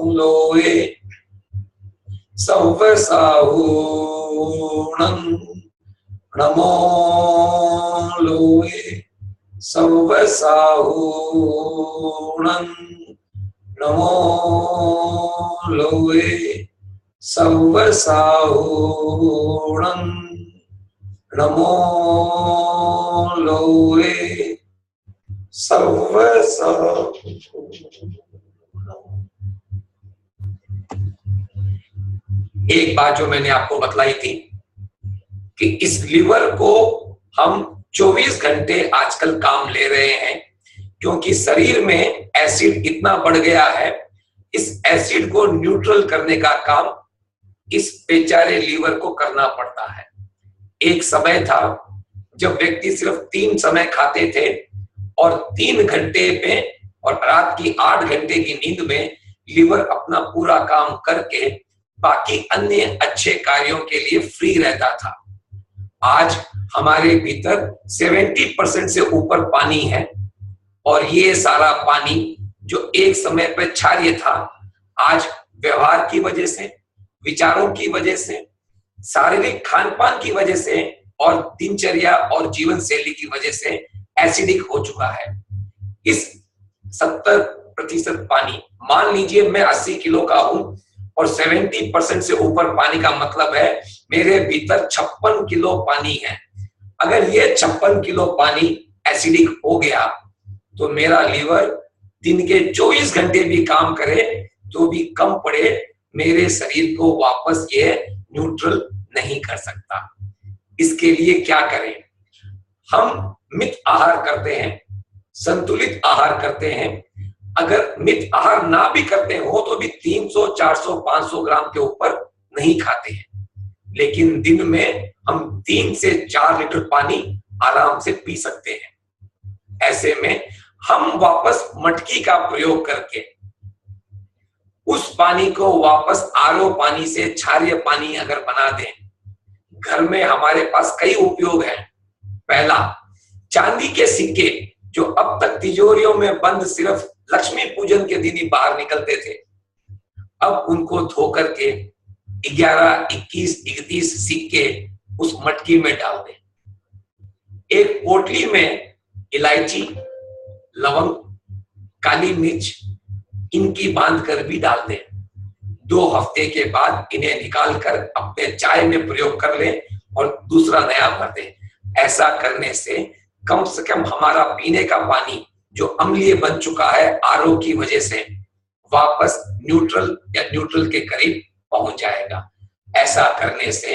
लोए सव्वसाहूणं नमो लोए सव्वसाहूणं नमो लोए सव्वसाहूणं नमो लोए एक बात जो मैंने आपको बतलाई थी कि इस लिवर को हम 24 घंटे आजकल काम ले रहे हैं, क्योंकि शरीर में एसिड इतना बढ़ गया है। इस एसिड को न्यूट्रल करने का काम इस बेचारे लीवर को करना पड़ता है। एक समय था जब व्यक्ति सिर्फ 3 समय खाते थे और 3 घंटे में और रात की 8 घंटे की नींद में लीवर अपना पूरा काम करके बाकी अन्य अच्छे कार्यों के लिए फ्री रहता था। आज हमारे भीतर 70% से ऊपर पानी है और ये सारा पानी जो एक समय पर क्षारीय था, आज व्यवहार की वजह से, विचारों की वजह से, शारीरिक खान-पान की वजह से और दिनचर्या और जीवन शैली की वजह से एसिडिक हो चुका है। इस 70% पानी, मान लीजिए मैं 80 किलो का हूं और 70% से ऊपर पानी का मतलब है मेरे भीतर 56 किलो पानी है। अगर ये 56 किलो पानी एसिडिक हो गया तो मेरा लीवर दिन के 24 घंटे भी काम करे तो भी कम पड़े, मेरे शरीर को वापस ये न्यूट्रल नहीं कर सकता। इसके लिए क्या करें? हम मित आहार करते हैं, संतुलित आहार करते हैं। अगर मित आहार ना भी करते हो तो भी 300, 400, 500 ग्राम के ऊपर नहीं खाते हैं, लेकिन दिन में हम 3 से 4 लीटर पानी आराम से पी सकते हैं। ऐसे में हम वापस मटकी का प्रयोग करके उस पानी को वापस आरओ पानी से क्षारीय पानी अगर बना दें, घर में हमारे पास कई उपयोग हैं। पहला, चांदी के सिक्के जो अब तक तिजोरियों में बंद सिर्फ लक्ष्मी पूजन के दिन ही बाहर निकलते थे, अब उनको धो करके 11, 21, 31 सिक्के उस मटकी में डाल दें। एक पोटली में इलायची, लवंग, काली मिर्च इनकी बांध कर भी डाल दें। 2 हफ्ते के बाद इन्हें निकालकर अपने चाय में प्रयोग कर लें और दूसरा नया भर दें। ऐसा करने से कम हमारा पीने का पानी जो अम्लीय बन चुका है आरओ की वजह से, वापस न्यूट्रल या न्यूट्रल के करीब पहुंच जाएगा। ऐसा करने से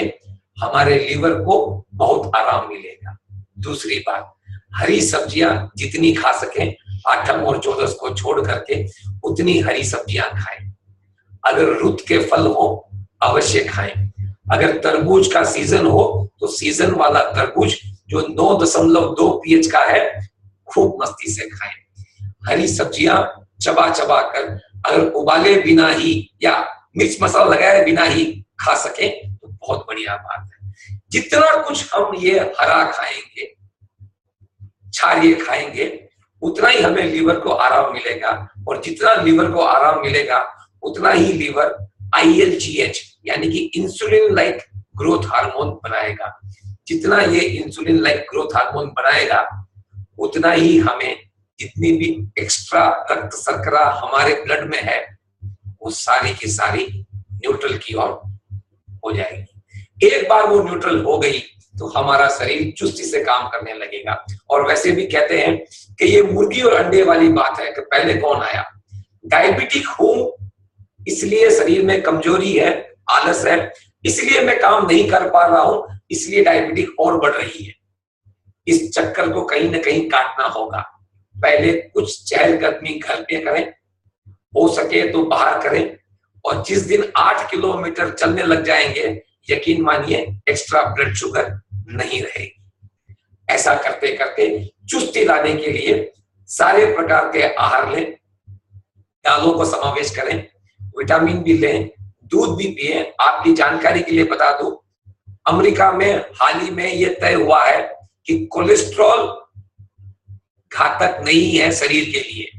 हमारे लीवर को बहुत आराम मिलेगा। दूसरी बात, हरी सब्जियां जितनी खा सकें, आठम और चौदस को छोड़ करके उतनी हरी सब्जियां खाएं। अगर रुत के फल हो अवश्य खाएं। अगर तरबूज का सीजन हो तो सीजन वाला तरबूज जो 9.2 pH का है खूब मस्ती से खाएं। हरी सब्जियां चबा चबा कर, अगर उबाले बिना ही या मिर्च मसाला लगाए बिना ही खा सके तो बहुत बढ़िया बात है। जितना कुछ हम ये हरा खाएंगे, क्षारीय खाएंगे, उतना ही हमें लीवर को आराम मिलेगा और जितना लीवर को आराम मिलेगा उतना ही लीवर ILGH यानी कि इंसुलिन लाइक ग्रोथ हार्मोन बनाएगा। जितना ये इंसुलिन लाइक ग्रोथ हार्मोन बनाएगा उतना ही हमें जितनी भी एक्स्ट्रा रक्त शर्करा हमारे ब्लड में है वो सारी की सारी न्यूट्रल की ओर हो जाएगी। एक बार वो न्यूट्रल हो गई तो हमारा शरीर चुस्ती से काम करने लगेगा। और वैसे भी कहते हैं कि ये मुर्गी और अंडे वाली बात है कि पहले कौन आया। डायबिटिक हूं इसलिए शरीर में कमजोरी है, आलस है, इसलिए मैं काम नहीं कर पा रहा हूं, इसलिए डायबिटिक और बढ़ रही है। इस चक्कर को कहीं ना कहीं काटना होगा। पहले कुछ चहलकदमी घर पे करें, हो सके तो बाहर करें, और जिस दिन 8 किलोमीटर चलने लग जाएंगे यकीन मानिए एक्स्ट्रा ब्लड शुगर नहीं रहेगी। ऐसा करते करते चुस्ती लाने के लिए सारे प्रकार के आहार लें, दालों को समावेश करें, विटामिन भी लें, दूध भी पिए। आपकी जानकारी के लिए बता दूं, अमेरिका में हाल ही में यह तय हुआ है कि कोलेस्ट्रॉल घातक नहीं है शरीर के लिए।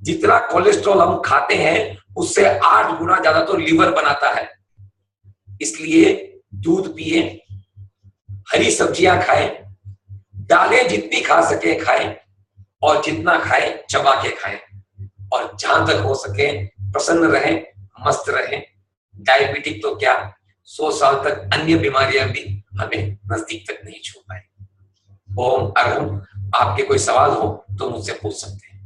जितना कोलेस्ट्रॉल हम खाते हैं उससे 8 गुना ज्यादा तो लीवर बनाता है। इसलिए दूध पिए, हरी सब्जियां खाएं, दालें जितनी खा सके खाएं, और जितना खाएं चबा के खाएं, और जहां तक हो सके प्रसन्न रहें, मस्त रहें। डायबिटिक तो क्या, 100 साल तक अन्य बीमारियां भी हमें नजदीक तक नहीं छू पाए। ओम अरहम। आपके कोई सवाल हो तो मुझसे पूछ सकते हैं।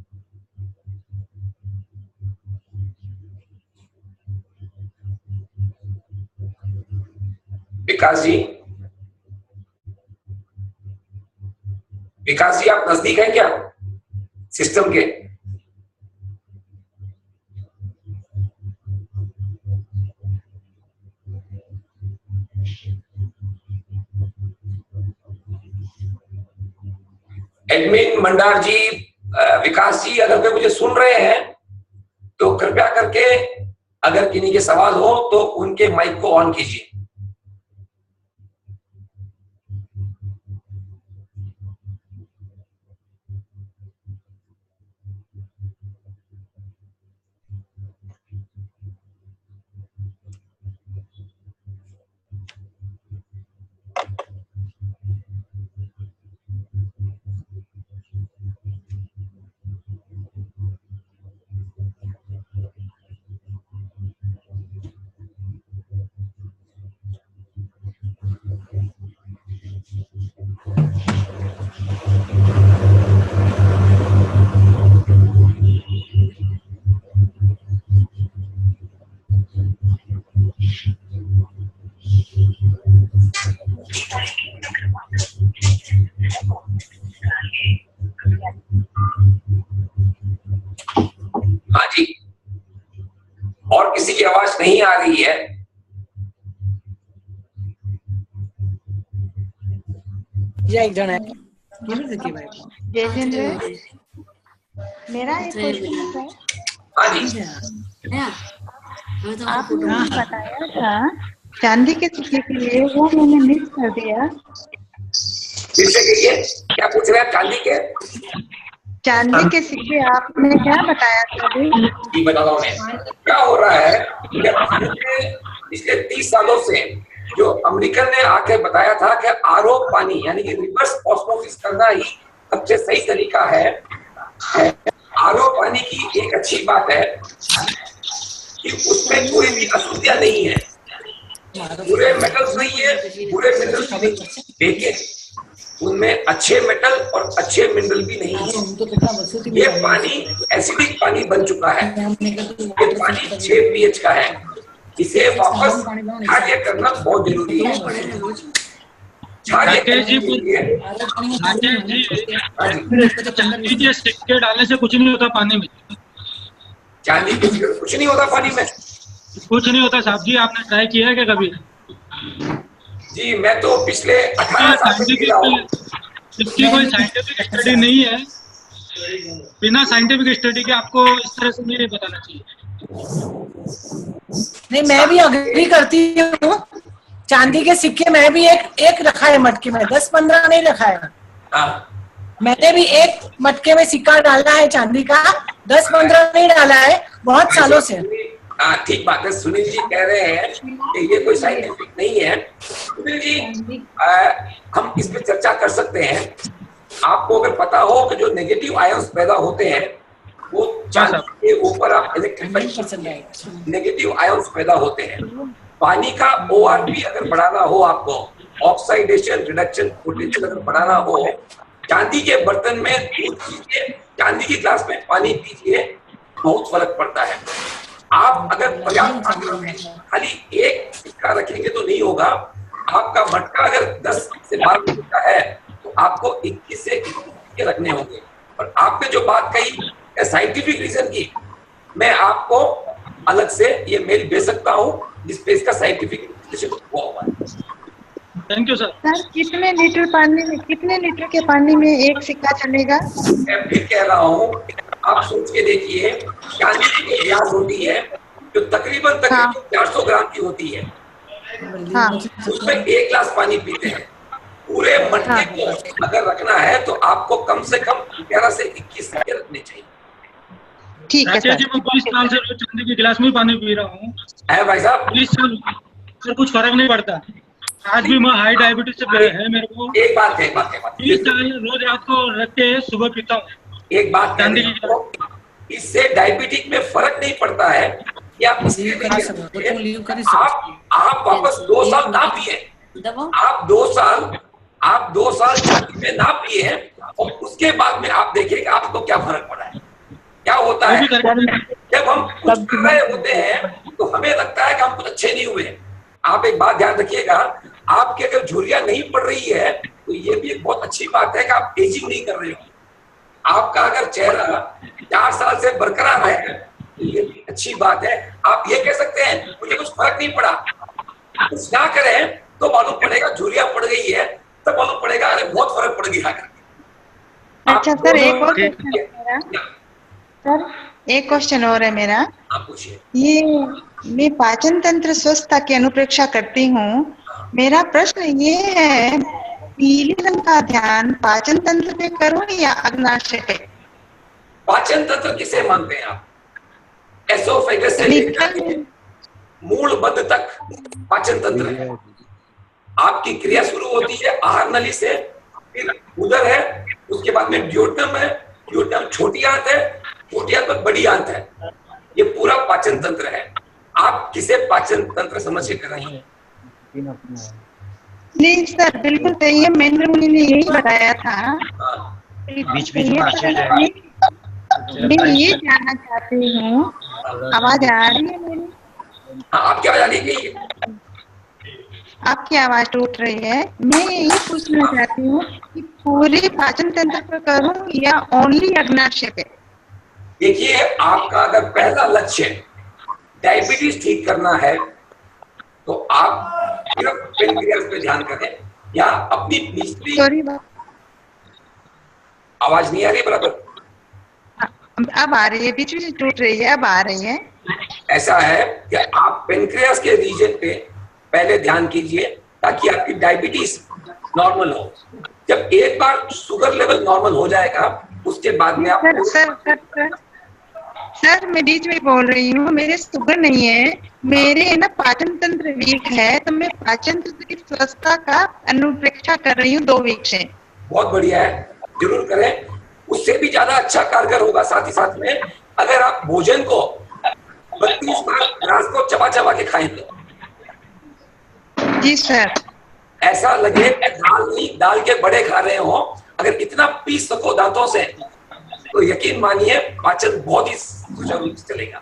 विकास जी आप नजदीक हैं क्या सिस्टम के? एडमिन मंडार जी, विकास जी, अगर वे मुझे सुन रहे हैं तो कृपया करके अगर किन्हीं के सवाल हो तो उनके माइक को ऑन कीजिए। हाँ जी, और किसी की आवाज नहीं आ रही है? एक जन है। जयेंद्र, मेरा एक क्वेश्चन है। हाँ जी, आपने बताया था चांदी के सिक्के के लिए, वो मैंने मिस कर दिया। फिर से कहिए, क्या पूछ रहे हैं? चांदी के सिक्के आपने क्या बताया था अभी? जी बता रहा हूँ मैं। क्या हो रहा है कि भारत में पिछले 30 सालों से जो अमेरिकन ने आकर बताया था कि आरओ पानी यानी कि रिवर्स ऑस्मोसिस करना ही सबसे सही तरीका है। आरओ पानी की एक अच्छी बात है कि उसमें कोई भी अशुद्धियां नहीं है, बुरे मेटल्स नहीं है, बुरे मिनरल्स नहीं, लेकिन उनमें अच्छे मेटल और अच्छे मिनरल भी नहीं है। ये पानी एसिडिक पानी बन चुका है। ये पानी 6 pH का है। इसे वापस कार्य करना बहुत जरूरी है। चांदी के सिक्के डालने से कुछ नहीं होता पानी में। चांदी के सिक्के कुछ नहीं होता पानी में, कुछ नहीं होता साहब जी। आपने ट्राई किया है क्या कभी? जी मैं तो पिछले 18 साल से पीता हूं। इसकी कोई साइंटिफिक स्टडी नहीं है। बिना साइंटिफिक स्टडी के आपको इस तरह से नहीं बताना चाहिए। नहीं, मैं भी अग्री करती हूँ। चांदी के सिक्के मैं भी एक रखा है मटके में, 10-15 नहीं रखा है। मैंने भी एक मटके में सिक्का डाला है चांदी का, 10-15 नहीं डाला है, बहुत सालों से। ठीक बात है। सुनील जी कह रहे हैं कि ये कोई साइंटिफिक नहीं है। सुनील जी, हम इस पे चर्चा कर सकते हैं। आपको अगर पता हो कि जो नेगेटिव आयंस पैदा होते हैं वो चांदी के ऊपर आप इलेक्ट्रिफाई, नेगेटिव आयंस पैदा होते हैं। पानी का ORP अगर बढ़ाना हो, आपको ऑक्सीडेशन रिडक्शन पोटेंशियल अगर बढ़ाना हो, चांदी के बर्तन में दूध पीजिए, चांदी की ग्लास में पानी पीजिए, बहुत फर्क पड़ता है। आप अगर पर्याप्त मात्रा में खाली एक सिक्का रखेंगे तो नहीं होगा। आपका मटका अगर 10 से 12 लीटर का है तो आपको 21 से 21 सिक्के रखने होंगे। और आपने जो बात कही साइंटिफिक रीजन की, मैं आपको अलग से ये मेल भेज सकता हूँ जिसपे इसका साइंटिफिक विश्लेषण हुआ हुआ है। Thank you sir. सर कितने लीटर के पानी में एक सिक्का चलेगा? मैं फिर कह रहा हूँ, आप सोच के देखिए, चांदी की ग्लास होती है जो तकरीबन 400 ग्राम की होती है। हाँ। उसमें 1 गिलास पानी पीते हैं। पूरे मटके को अगर रखना है तो आपको कम से कम 11 से 21 सिक्के रखने चाहिए। ठीक है राकेश जी, सर। मैं 20 साल से रोज चांदी के गिलास में ही पानी पी रहा हूँ। है भाई साहब? 20 साल सर, कुछ फर्क नहीं पड़ता। आज भी मैं हाई डायबिटीज से है मेरे को। एक बात है, 30 साल रोज रात को रख के सुबह पीता हूँ एक बात चांदी कहने की को, इससे डायबिटिक में फर्क नहीं पड़ता है कि आप लीव करी सको तो लीव करी आप वापस 2 साल ना पिए, आप 2 साल चांदी में ना पिए और उसके बाद में आप देखिए कि आपको क्या फर्क पड़ा है। क्या होता है जब हम कुछ कर रहे होते हैं तो हमें लगता है कि हम कुछ अच्छे नहीं हुए। आप एक बात ध्यान रखिएगा, आपकी अगर झुर्रियां नहीं पड़ रही है तो ये भी एक बहुत अच्छी बात है कि आप एजिंग नहीं कर रहे हो। आपका अगर चेहरा 4 साल से बरकरार है तो ये भी अच्छी बात है। आप ये कह सकते हैं मुझे कुछ फर्क नहीं पड़ा, कुछ ना करें तो मालूम पड़ेगा झुर्रियां पड़ गई है, तब मालूम पड़ेगा अरे बहुत फर्क पड़ गया। अच्छा सर, एक और क्वेश्चन है मेरा। सर एक क्वेश्चन और है मेरा। आप पूछिए। ये मैं पाचन तंत्र स्वस्थता की अनुप्रेक्षा करती हूँ। मेरा प्रश्न ये है, पीले रंग का ध्यान पाचन तंत्र पे करूँ या अग्नाशय पे? पाचन तंत्र किसे मानते हैं आप? एसोफेगस से लेकर मूल बद्ध तक पाचन तंत्र है। आपकी क्रिया शुरू होती है आहार नली से, फिर उदर है, उसके बाद में ड्यूटम है, ड्यूटम छोटी आंत है, छोटी आंत पर बड़ी आंत है। ये पूरा पाचन तंत्र है। आप किसे पाचन तंत्र समझ के कर रहे हैं? नहीं सर, बिल्कुल सही है, महेंद्र मुनि ने यही बताया था। बीच बीच में मैं ये जानना चाहती हूँ, आवाज आ रही है मेरी? आपकी आवाज आ रही है? आपकी आवाज टूट रही है। मैं यही पूछना चाहती हूँ कि पूरे पाचन तंत्र पर करूँ या ओनली अग्नाशय पे? देखिए, आपका अगर पहला लक्ष्य डायबिटीज ठीक करना है तो आप सिर्फ पेनक्रियास पे ध्यान करें या अपनी निचली आवाज नहीं आ रही बराबर? अब आ रही है, बीच बीच टूट रही है, अब आ रही है। ऐसा है कि आप पेनक्रियास के रीजन पे पहले ध्यान कीजिए ताकि आपकी डायबिटीज नॉर्मल हो। जब एक बार शुगर लेवल नॉर्मल हो जाएगा उसके बाद में आप सर मैं बीच में बोल रही हूँ, मेरे शुगर नहीं है, मेरे ना पाचन तंत्र वीक है, तो मैं पाचन तंत्र की स्वस्थता का अनुप्रेक्षा कर रही हूँ 2 वीक से। बहुत बढ़िया है, जरूर करें। उससे भी ज्यादा अच्छा कारगर होगा साथ ही साथ में अगर आप भोजन को 32 बार ग्रास को चबा चबा के खाएं तो। जी सर। ऐसा लगे दाल नहीं, दाल के बड़े खा रहे हो। अगर इतना पीस सको दांतों से तो यकीन मानिए पाचन बहुत ही सुचारू रूप से चलेगा।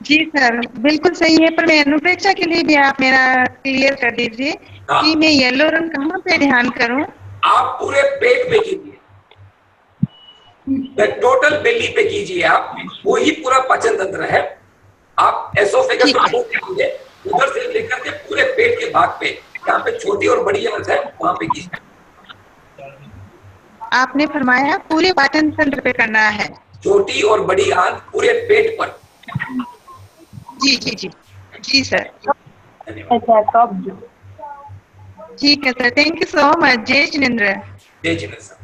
जी सर, बिल्कुल सही है, पर मैं अनुप्रेक्षा के लिए भी आप मेरा क्लियर कर दीजिए कि मैं येलो रंग कहाँ पे ध्यान करूँ? आप पूरे पेट पे कीजिए, टोटल बेली पे कीजिए। आप वो ही पूरा पाचन तंत्र है। आप एसोफेगस कीजिए, उधर से लेकर के पूरे पेट के भाग पे, जहाँ पे छोटी और बड़ी आंत है वहां पे कीजिए। आपने फरमाया पूरे पाचन तंत्र पे करना है, छोटी और बड़ी आंत पूरे पेट पर। जी जी जी जी सर। धन्यवाद। ठीक है sir, thank you so much. जय जिनेंद्र। जय जिनेंद्र सर।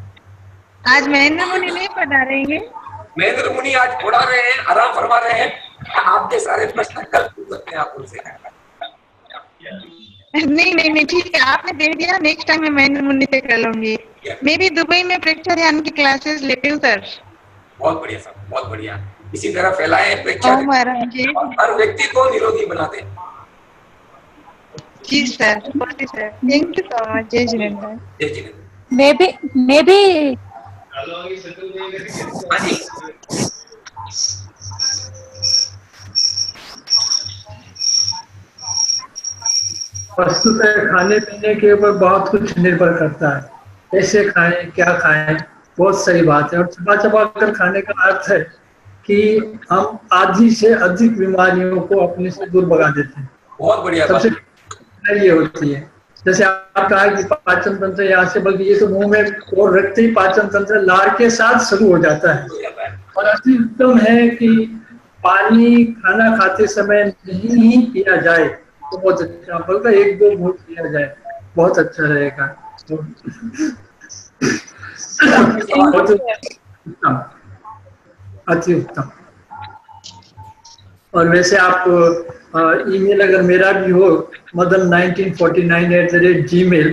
आज महेंद्र मुनि नहीं पधारेंगे? महेंद्र मुनि आज उड़ा रहे हैं, आराम फरमा रहे हैं। आपके सारे प्रश्न कल पूछ सकते हैं आप उनसे। नहीं नहीं नहीं, ठीक है, आपने दे दिया, नेक्स्ट टाइम मैं महेंद्र मुनि से कर लूंगी। मैं भी दुबई में प्रेक्षा ध्यान की क्लासेस लेती हूँ सर। बहुत बढ़िया सर, बहुत बढ़िया। इसी तरह फैलाएं प्रेक्षा और हर व्यक्ति को निरोगी बनाते हैं। जी sir, thank you so much. जय जिनेंद्र। जय जिनेंद्र। मैं भी वस्तुतः खाने पीने के ऊपर बहुत कुछ निर्भर करता है, कैसे खाएं, क्या खाएं, बहुत सही बात है। और चबा चबा कर खाने का अर्थ है कि हम आधी से अधिक बीमारियों को अपने से दूर भगा देते हैं। बहुत बढ़िया। सबसे ये होती है, जैसे आप कहा कि पाचन तंत्र यहाँ से, बल्कि ये तो मुंह में और रखते ही पाचन तंत्र लार के साथ शुरू हो जाता है। और अति उत्तम है कि पानी खाना खाते समय नहीं ही पिया जाए तो बहुत अच्छा, बल्कि 1-2 घूंट पिया जाए, बहुत अच्छा रहेगा। अति उत्तम। और वैसे आप ईमेल अगर मेरा भी हो madan1949@gmail,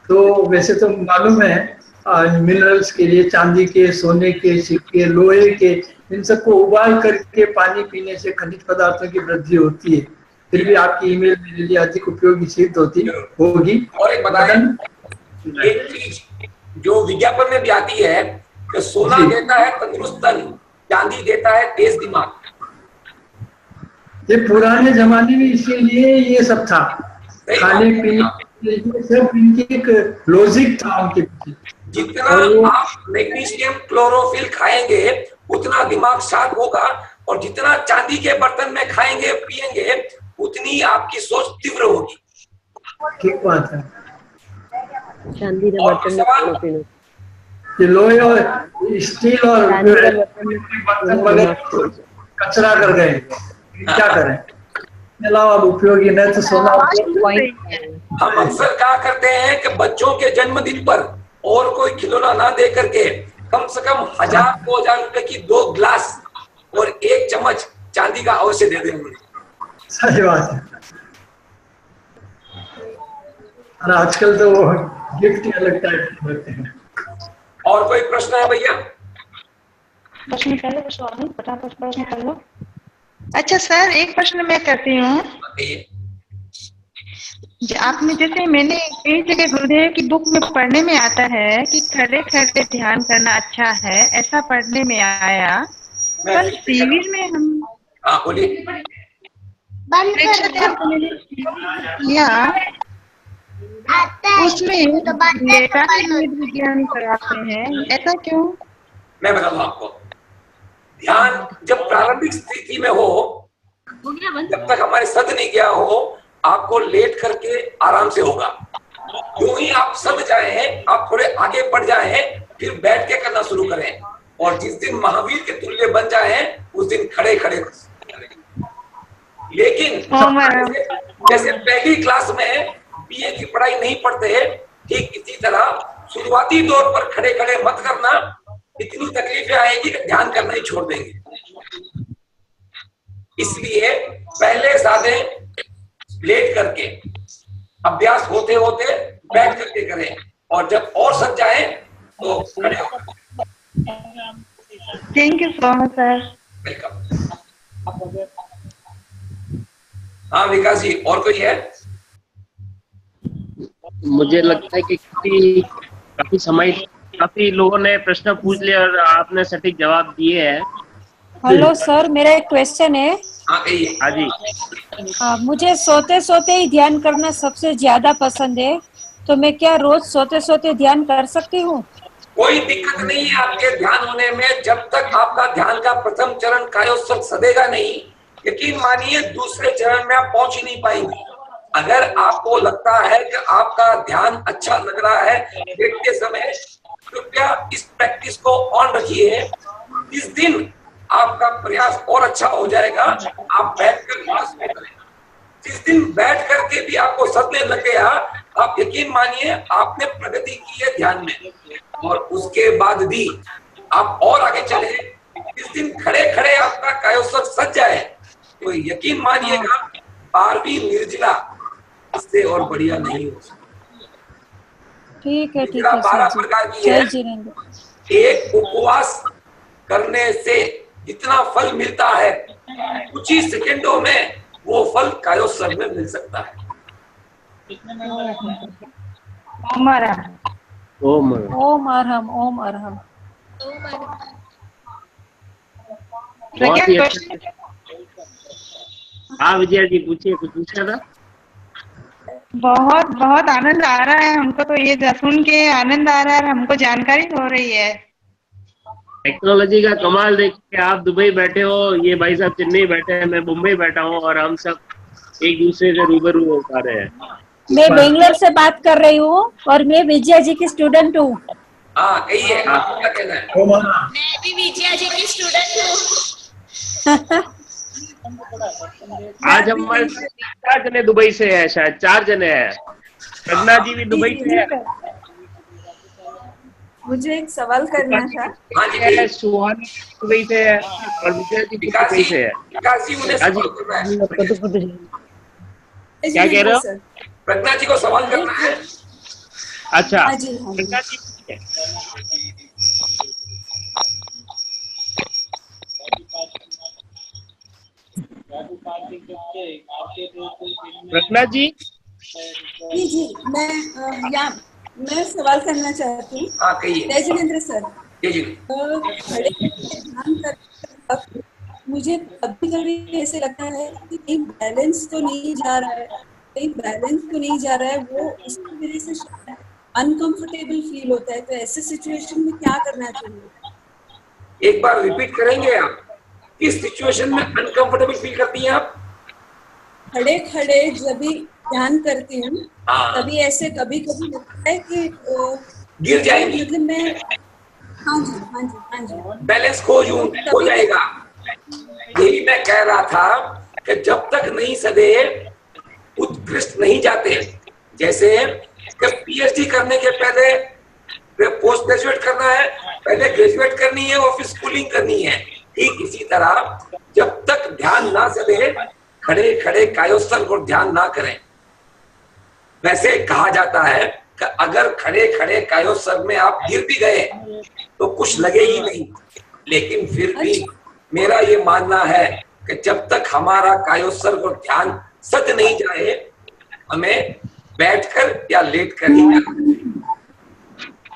तो वैसे तो मालूम है मिनरल्स के लिए चांदी के, सोने के सिक्के, लोहे के, इन सबको उबाल करके पानी पीने से खनिज पदार्थों की वृद्धि होती है। फिर भी आपकी ईमेल मेरे लिए अधिक उपयोगी सिद्ध होगी। और एक बताएं, एक चीज जो विज्ञापन में भी आती है कि सोना देता है तंदुरुस्त तन, चांदी देता है तेज दिमाग। ये पुराने जमाने में इसीलिए ये सब था, खाने पीने सब इनकी एक लॉजिक था उनके पीछे। जितना आप मैग्नीशियम क्लोरोफिल खाएंगे उतना दिमाग शार्प होगा, और जितना चांदी के बर्तन में खाएंगे पिएंगे उतनी आपकी सोच तीव्र होगी। ठीक बात है। चांदी के बर्तन में खाना पीना, लोहे और स्टील और बर्तन वगैरह कचरा कर गए, क्या करें, अलावा उपयोगी नहीं तो सोना। हम अक्सर कहा करते हैं कि बच्चों के जन्मदिन पर और कोई खिलौना ना दे करके कम से कम 1000-2000 रुपए की 2 ग्लास और 1 चम्मच चांदी का अवश्य दे दें। सही बात है। और आजकल तो वो गिफ्ट अलग टाइप के होते हैं। और कोई प्रश्न है भैया? प्रश्न कर लो स्वामी, फटाफट प्रश्न कर लो। अच्छा सर, एक प्रश्न मैं करती हूँ। आपने जैसे मैंने कई जगह गुरुदेव की बुक में पढ़ने में आता है कि खड़े खड़े ध्यान करना अच्छा है, ऐसा पढ़ने में आया, पर शिविर में हम या उसमें लेटा विज्ञान कराते हैं, ऐसा क्यों? मैं बताऊँ आपको, ध्यान जब प्रारंभिक स्थिति में हो, जब तक हमारे सद नहीं गया हो, आपको लेट करके आराम से होगा। जो ही आप सद जाए, आप थोड़े आगे बढ़ जाए, फिर बैठ के करना शुरू करें, और जिस दिन महावीर के तुल्य बन जाए उस दिन खड़े खड़े। लेकिन जैसे पहली क्लास में बीए की पढ़ाई नहीं पढ़ते, ठीक इसी तरह शुरुआती दौर पर खड़े खड़े मत करना, इतनी तकलीफें आएगी कि ध्यान करना ही छोड़ देंगे। इसलिए पहले साधे लेट करके, अभ्यास होते होते बैठ करके करें, और जब और सज जाए तो खड़े हो। Thank you so much sir. Welcome. हाँ विकास जी, और कोई है? मुझे लगता है कि काफी समय, काफी लोगों ने प्रश्न पूछ लिया और आपने सटीक जवाब दिए हैं। हेलो सर, मेरा एक क्वेश्चन है। हाँ जी। मुझे सोते सोते ही ध्यान करना सबसे ज्यादा पसंद है, तो मैं क्या रोज सोते सोते ध्यान कर सकती हूँ? कोई दिक्कत नहीं है आपके ध्यान होने में, जब तक आपका ध्यान का प्रथम चरण कायोत्सर्ग सदेगा नहीं, यकीन मानिए दूसरे चरण में आप पहुंच ही नहीं पाएंगे। अगर आपको लगता है कि आपका ध्यान अच्छा लग रहा है देखते समय, कृपया इस प्रैक्टिस को ऑन रखिए। इस दिन आपका प्रयास और अच्छा हो जाएगा। आप बैठकर मास में करें। जिस दिन बैठ करके भी आपको सदने लग गया, आप यकीन मानिए आपने प्रगति की है ध्यान में, और उसके बाद भी आप और आगे चले। इस दिन खड़े खड़े आपका कायोत्सर्ग सज जाए तो यकीन मानिएगा 12वीं निर्जला इससे और बढ़िया नहीं हो सकती। ठीक है 12 प्रकार की है। एक उपवास करने से जितना फल मिलता है, कुछ ही सेकेंडों में वो फल कायोत्सर्ग में मिल सकता है। ओम अरहम, ओम अरहम। बहुत ही अच्छा। हाँ विजया जी पूछिए, कुछ पूछना था? बहुत बहुत आनंद आ रहा है हमको, तो ये सुन के आनंद आ रहा है, हमको जानकारी हो रही है। टेक्नोलॉजी का कमाल देख के, आप दुबई बैठे हो, ये भाई साहब चेन्नई बैठे हैं, मैं मुंबई बैठा हूँ, और हम सब एक दूसरे से रूबरू हो पा रहे हैं। मैं बेंगलोर से बात कर रही हूँ और मैं विजया जी की स्टूडेंट हूँ। हाँ कहिए, आपको क्या कहना है? मैं भी विजया जी की स्टूडेंट हूँ। आज हमारे 4 जने दुबई से है, शायद 4 जने हैं। प्रज्ञा जी भी दुबई से है। मुझे एक सवाल करना था। हाँ जी, सुहानी दुबई से है और विजय जी दुबई से है। विकास जी उन्हें सवाल करना है। क्या कह रहे हो? प्रज्ञा जी को सवाल करना है। अच्छा, हाँ जी, हाँ जी। प्रज्ञा जी प्रज्ञा जी जी जी, मैं सवाल करना चाहती हूँ। हाँ कहिए। जय जिनेंद्र सर। जी जी। खड़े ध्यान करते वक्त मुझे कभी कभी ऐसे लगता है कि कहीं बैलेंस तो नहीं जा रहा है, वो उसकी वजह से शायद अनकंफर्टेबल फील होता है। तो ऐसे सिचुएशन में क्या करना चाहिए? एक बार रिपीट करेंगे आप? किस सिचुएशन में अनकंफर्टेबल फील करती हैं आप? खड़े खड़े जब भी ध्यान करती हूँ तभी ऐसे कभी कभी लगता है कि गिर जाएंगी। मतलब मैं हाँ जी बैलेंस खो जाएगा। यही मैं कह रहा था कि जब तक नहीं सदे उत्कृष्ट नहीं जाते। जैसे पीएचडी करने के पहले पोस्ट ग्रेजुएट करना है, पहले ग्रेजुएट करनी है और फिर स्कूलिंग करनी है। ठीक इसी तरह जब तक ध्यान ना सदे खड़े खड़े कायोत्सर्ग और ध्यान ना करें। वैसे कहा जाता है कि अगर खड़े खड़े कायोत्सर्ग में आप गिर भी गए तो कुछ लगे ही नहीं, लेकिन फिर भी मेरा ये मानना है कि जब तक हमारा कायोत्सर्ग और ध्यान सद नहीं जाए हमें बैठकर या लेटकर ही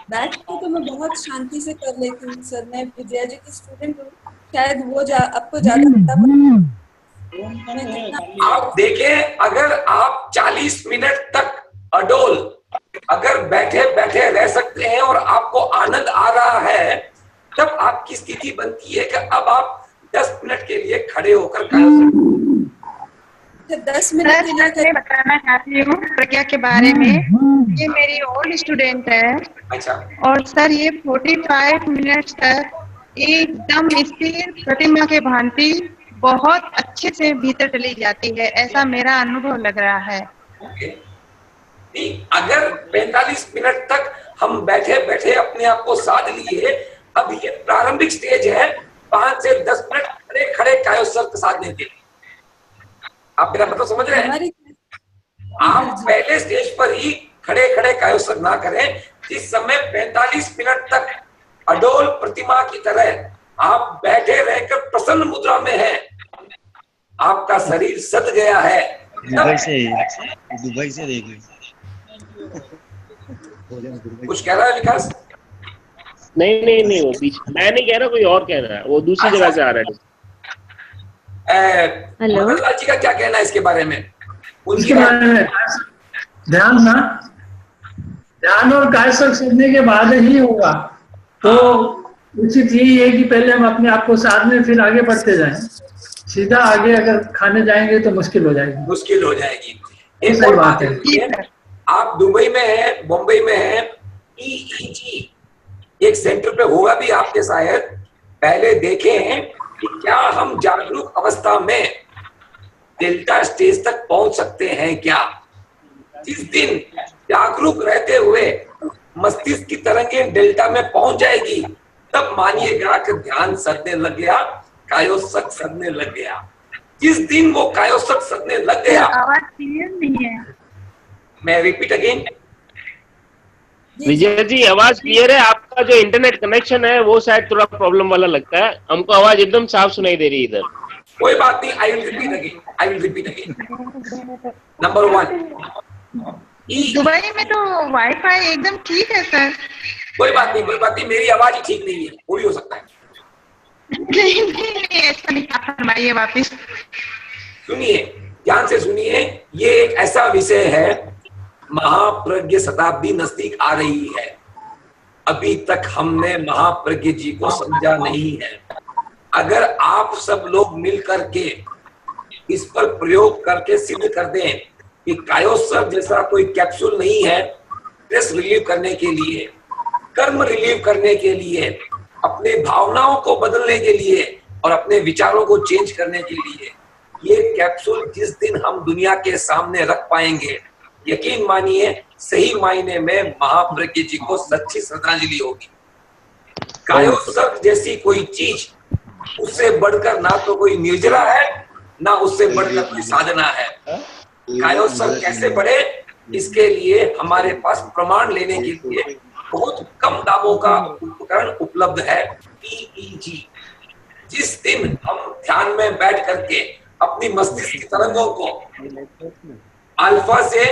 बैठ के तो मैं बहुत शांति से कर लेती हूँ सर। मैं विजया जी की स्टूडेंट हूँ, शायद वो आपको ज्यादा पता। आप देखें, अगर आप 40 मिनट तक अडोल अगर बैठे बैठे रह सकते हैं और आपको आनंद आ रहा है, तब आपकी स्थिति बनती है कि अब आप 10 मिनट के लिए खड़े होकर 10 मिनट के लिए मैं बताना चाहती हूँ प्रज्ञा के बारे में। ये मेरी ओल्ड स्टूडेंट है। अच्छा। और सर ये 45 मिनट तक एकदम स्थिर प्रतिमा के भांति बहुत अच्छे से भीतर चली जाती है, ऐसा मेरा अनुभव लग रहा है। अगर 45 मिनट तक हम बैठे बैठे अपने आप को साध लिए, अब ये प्रारंभिक स्टेज है, 5 से 10 मिनट खड़े खड़े कायोत्सर्ग साधने के। आप मेरा मतलब समझ रहे हैं? आप पहले स्टेज पर ही खड़े खड़े कायोत्सर्ग ना करें। जिस समय 45 मिनट तक अडोल प्रतिमा की तरह आप बैठे रहकर प्रसन्न मुद्रा में हैं, आपका शरीर सद गया है। दुबई से देखिए कुछ कह रहा है विकास? नहीं वो बीच मैं नहीं कह रहा, कोई और कह रहा है, वो दूसरी जगह से आ रहा है। मदनलाल जी का क्या कहना है इसके बारे में? उसके बारे में ध्यान और कायोत्सर्ग सीखने के बाद ही होगा। तो उचित यही है कि पहले हम अपने आप को साधने फिर आगे बढ़ते जाएं। सीधा आगे अगर खाने जाएंगे तो मुश्किल हो जाएगी। एक और बात है, आप दुबई में हैं, मुंबई में हैं, EEG एक सेंटर पे होगा भी आपके शायद। पहले देखें कि क्या हम जागरूक अवस्था में डेल्टा स्टेज तक पहुंच सकते हैं क्या। जिस दिन जागरूक रहते हुए मस्तिष्क की तरंगें डेल्टा में पहुंच जाएगी, तब मानिएगा कि ध्यान सदने लग गया, कायोत्सर्ग सदने लग गया। जिस दिन वो कायोत्सर्ग सदने लग गया, आवाज क्लियर नहीं है। मैं रिपीट अगेन। विजय जी आवाज क्लियर है? आपका जो इंटरनेट कनेक्शन है वो शायद थोड़ा प्रॉब्लम वाला लगता है, हमको आवाज एकदम साफ सुनाई दे रही है इधर। कोई बात नहीं, I will repeat again. Number 1, Dubai में तो वाईफाई एकदम ठीक है सर। कोई बात नहीं, मेरी आवाज ही ठीक नहीं है, वो भी हो सकता है। नहीं ऐसा नहीं, आप फरमाइए वापिस। सुनिए, ध्यान से सुनिए, ये एक ऐसा विषय है, महाप्रज्ञ शताब्दी नजदीक आ रही है। अभी तक हमने महाप्रज्ञ जी को समझा नहीं है। अगर आप सब लोग मिल करके इस पर प्रयोग करके सिद्ध कर दें कि कायोत्सर्ग जैसा कोई कैप्सूल नहीं है, स्ट्रेस रिलीव करने के लिए, कर्म रिलीव करने के लिए, अपने भावनाओं को बदलने के लिए और अपने विचारों को चेंज करने के लिए, ये कैप्सूल जिस दिन हम दुनिया के सामने रख पाएंगे, यकीन मानिए सही मायने में महाप्रज्ञ जी को सच्ची श्रद्धांजलि होगी। कायोत्सर्ग जैसी कोई चीज, उससे बढ़कर ना तो कोई निर्जरा है, ना उससे बढ़कर कोई साधना है। कायोत्सर्ग कैसे बढ़े, इसके लिए हमारे पास प्रमाण लेने के लिए बहुत कम दामों का उपकरण उपलब्ध है, EEG। जिस दिन हम ध्यान में बैठ करके अपनी मस्तिष्क की तरंगों को अल्फा से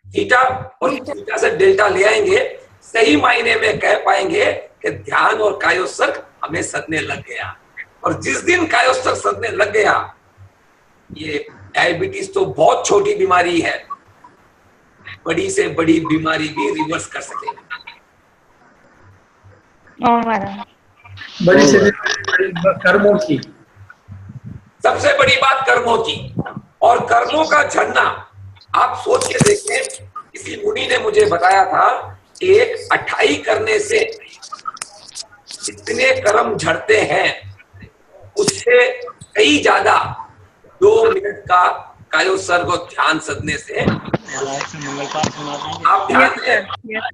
थीटा और थीटा से डेल्टा ले आएंगे, सही मायने में कह पाएंगे कि ध्यान और कायोत्सर्ग हमें सदने लग गया। और जिस दिन कायोत्सर्ग सदने लग गया, ये डायबिटीज तो बहुत छोटी बीमारी है, बड़ी से बड़ी बीमारी भी रिवर्स कर सकेगी। बड़ी से बड़ी कर्मों की, सबसे बड़ी बात कर्मों की। और कर्मों का झड़ना आप सोच के देखें, किसी मुनि ने मुझे बताया था, एक अठाई करने से जितने कर्म झड़ते हैं उससे कई ज्यादा 2 मिनट का कायोत्सर्ग और ध्यान सदने से। आप ध्यान दें,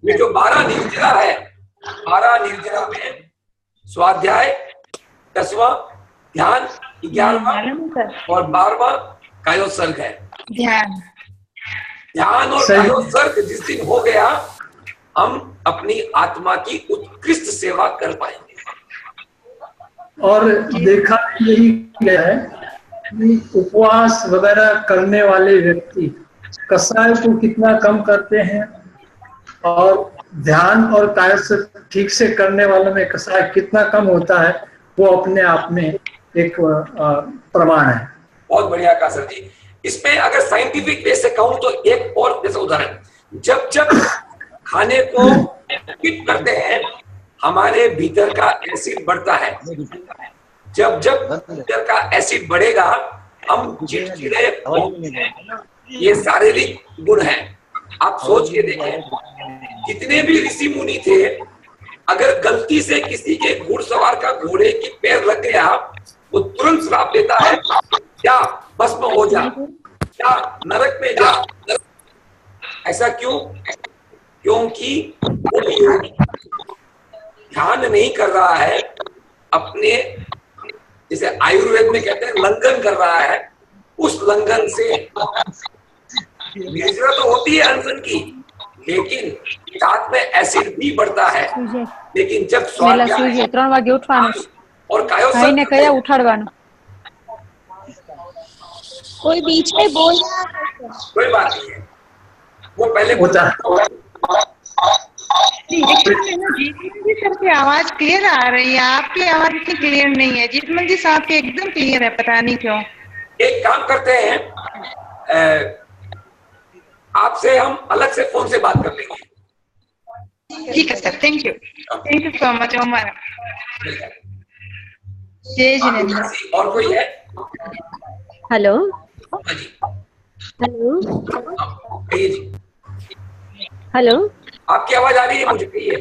ये जो 12 निर्जरा है, 12 निर्जरा में स्वाध्याय 10वां, ध्यान 11वां और 12वां कायोत्सर्ग है। ध्यान और कायोत्सर्ग जिस दिन हो गया, हम अपनी आत्मा की उत्कृष्ट सेवा कर पाएंगे। और देखा यही गया है कि उपवास वगैरह करने वाले व्यक्ति कसाय को कितना कम करते हैं, और ध्यान और कायोत्सर्ग ठीक से करने वालों में कसाय कितना कम होता है, वो अपने आप में एक प्रमाण है। बहुत बढ़िया कहा सर जी। इसमें अगर साइंटिफिक वे से कहूं तो एक और जैसे उदाहरण, जब जब खाने को हिट करते हैं, हमारे भीतर का एसिड बढ़ता है। जब जब भीतर का एसिड बढ़ेगा, हम चिड़चिड़े, ये शारीरिक गुण हैं। आप सोच के देखें, जितने भी ऋषि मुनि थे, अगर गलती से किसी के घुड़सवार का घोड़े की पैर लग गया, वो तुरंत श्राप देता है, क्या भस्म हो जा, क्या नरक में जा। ऐसा क्यों? क्योंकि वो ध्यान नहीं कर रहा है, अपने जैसे आयुर्वेद में कहते हैं लंघन कर रहा है। उस लंघन से निर्जरा तो होती है अनशन की, लेकिन साथ में एसिड भी बढ़ता है। लेकिन जब स्वाध्याय 3 વાગે ઉઠવાનું और कायोत्सर्ग ભાઈને કયા ઉઠાડવાનું, कोई बीच में बोल रहा है, कोई बात नहीं है, वो पहले होता सर की आवाज क्लियर आ रही है, आपकी आवाज इतनी क्लियर नहीं है। जीतमन जी साहब की एकदम क्लियर है, पता नहीं क्यों। एक काम करते हैं, आपसे हम अलग से फोन से बात कर लेंगे। ठीक है sir, thank you so much Omar. जय जिनेंद्र। और कोई है? हेलो हाँ जी, हेलो कहिए जी। हेलो, आपकी आवाज आ रही है मुझे, कहिए।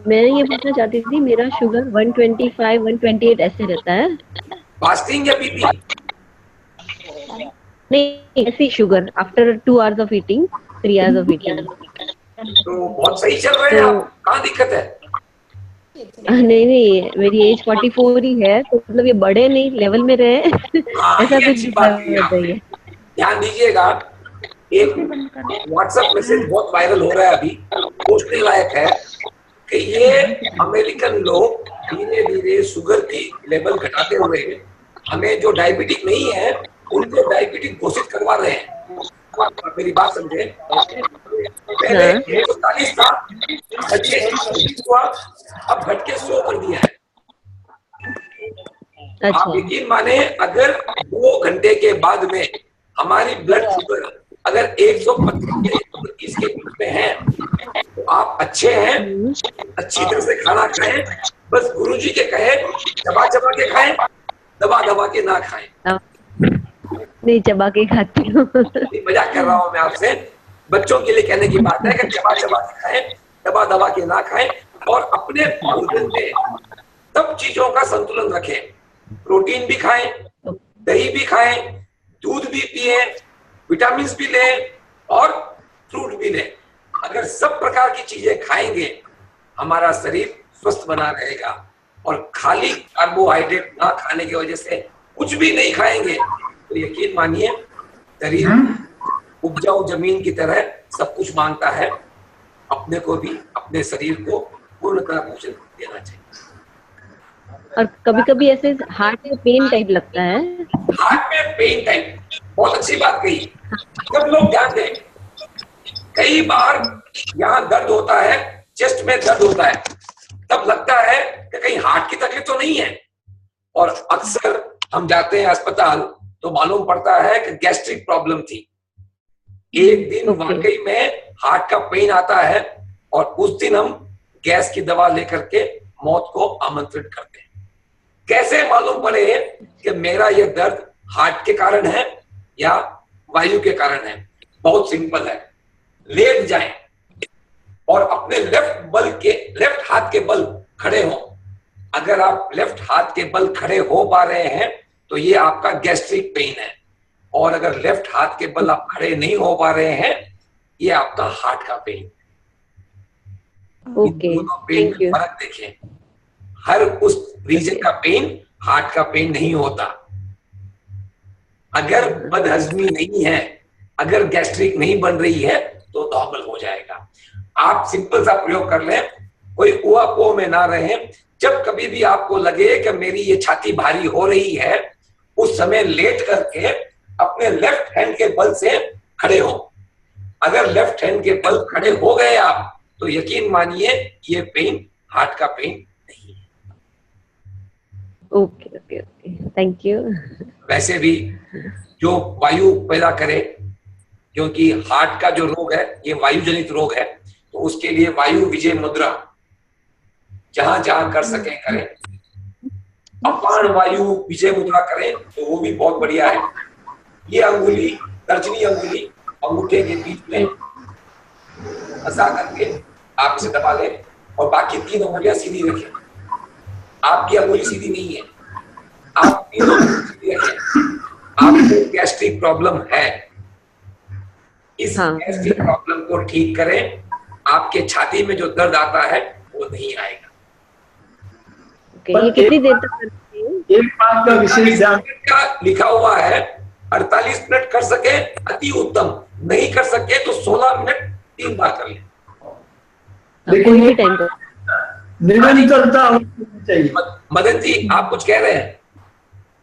मैं ये पूछना चाहती थी, मेरा शुगर 125 128 ऐसे रहता है। फास्टिंग या बीपी? नहीं, ऐसी sugar after 2 hours of eating, 3 hours of eating. तो बहुत सही चल रहे हैं आप, कहाँ दिक्कत है? नहीं, मेरी एज 44 ही है, तो मतलब ये बड़े नहीं, लेवल में रहे ऐसा कुछ बताइए। ध्यान दीजिएगा, एक व्हाट्सएप मैसेज बहुत वायरल हो रहा है अभी, पूछने लायक है कि ये अमेरिकन लोग धीरे धीरे शुगर की लेवल घटाते हुए हमें जो डायबिटिक नहीं है उनको डायबिटिक घोषित करवा रहे हैं। मेरी बात समझे, पहले 140 था, हुआ, अब घट के 100 कर दिया है। अच्छा। आप यकीन माने, अगर 2 घंटे के बाद में हमारी ब्लड शुगर अगर 125 के बीच में है, तो आप अच्छे हैं, अच्छी तरह से खाना खाएं। बस गुरुजी के कहे चबा चबा के खाएं, दबा दबा के ना खाएं। नहीं, चबा के खाती हूँ। मजाक कर रहा हूँ मैं आपसे, बच्चों के लिए कहने की बात है कि चबा चबा के खाएं, दबा दबा के ना खाएं, और अपने भोजन में सब चीजों का संतुलन रखें। प्रोटीन भी खाएं, दही भी खाएं, दूध भी पिए, विटामिन भी लें और फ्रूट भी लें। अगर सब प्रकार की चीजें खाएंगे हमारा शरीर स्वस्थ बना रहेगा, और खाली कार्बोहाइड्रेट ना खाने की वजह से कुछ भी नहीं खाएंगे तो यकीन मानिए शरीर उपजाऊ जमीन की तरह सब कुछ मांगता है। अपने को भी अपने शरीर को पूर्णतः पोषण देना चाहिए। और कभी कभी ऐसे हार्ट में पेन टाइप लगता है। हार्ट में पेन टाइप, बहुत अच्छी बात कही। सब लोग ध्यान दें, कई बार यहाँ दर्द होता है, चेस्ट में दर्द होता है, तब लगता है कि कहीं हार्ट की तकलीफ तो नहीं है, और अक्सर हम जाते हैं अस्पताल तो मालूम पड़ता है कि गैस्ट्रिक प्रॉब्लम थी। एक दिन वाकई में हार्ट का पेन आता है और उस दिन हम गैस की दवा लेकर के मौत को आमंत्रित करते हैं। कैसे मालूम पड़े कि मेरा यह दर्द हार्ट के कारण है या वायु के कारण है? बहुत सिंपल है, लेट जाएं और अपने लेफ्ट हाथ के बल खड़े हो। अगर आप लेफ्ट हाथ के बल खड़े हो पा रहे हैं तो ये आपका गैस्ट्रिक पेन है, और अगर लेफ्ट हाथ के बल आप खड़े नहीं हो पा रहे हैं ये आपका हार्ट का पेन। दोनों पेन में फर्क देखें, हर उस रीजन का पेन हार्ट का पेन नहीं होता। अगर बदहजमी नहीं है, अगर गैस्ट्रिक नहीं बन रही है तो नॉर्मल हो जाएगा। आप सिंपल सा प्रयोग कर लें, कोई ऊहापोह में ना रहें। जब कभी भी आपको लगे कि मेरी ये छाती भारी हो रही है, उस समय लेट करके अपने लेफ्ट हैंड के बल से खड़े हो। अगर लेफ्ट हैंड के बल खड़े हो गए आप तो यकीन मानिए ये पेन हार्ट का पेन नहीं है। Okay okay okay, thank you. वैसे भी जो वायु पैदा करे, क्योंकि हार्ट का जो रोग है ये वायु जनित रोग है, तो उसके लिए वायु विजय मुद्रा जहां जहां कर सके करें। अपान वायु विजय मुद्रा करें तो वो भी बहुत बढ़िया है। ये अंगुली, तर्जनी अंगुली अंगूठे के बीच में फंसा करके आप इसे दबा लें और बाकी 3 अंगुलियां सीधी रखें। आपकी अंगुली सीधी नहीं है, आप 3 अंगुली सीधी रखें। आपको गैस्ट्रिक प्रॉब्लम है, इस गैस्ट्रिक प्रॉब्लम को ठीक करें, आपके छाती में जो दर्द आता है वो नहीं आएगा। ये कितनी देर तक करते हैं? एक बात का विशेष ध्यान लिखा हुआ है, 48 मिनट कर सके अति उत्तम, नहीं कर सके तो 16 मिनट 3 बार कर ले। लेकिन निरंतरता होनी चाहिए। मदन जी आप कुछ कह रहे हैं?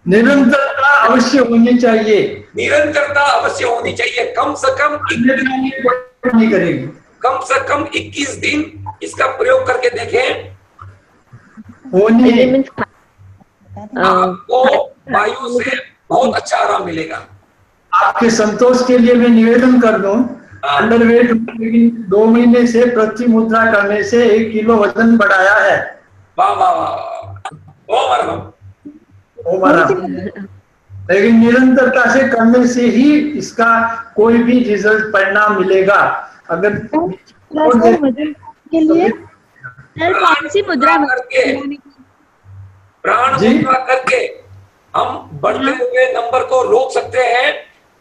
निरंतरता अवश्य होनी चाहिए। निरंतरता अवश्य होनी चाहिए। कम से कम नहीं करेगी, कम से कम 21 दिन इसका प्रयोग करके देखें। आपको वायु से बहुत अच्छा आराम मिलेगा। आपके संतोष के लिए मैं निवेदन कर दूं, अंडरवेट लेकिन 2 महीने से प्रति मुद्रा करने से 1 किलो वजन बढ़ाया है। वाह वाह वाह, ओ मरहम। लेकिन निरंतरता से करने से ही इसका कोई भी रिजल्ट परिणाम मिलेगा। अगर वजन के लिए कौन सी मुद्रा करके, प्राण मुद्रा करके हम बढ़ते हुए नंबर को रोक सकते हैं।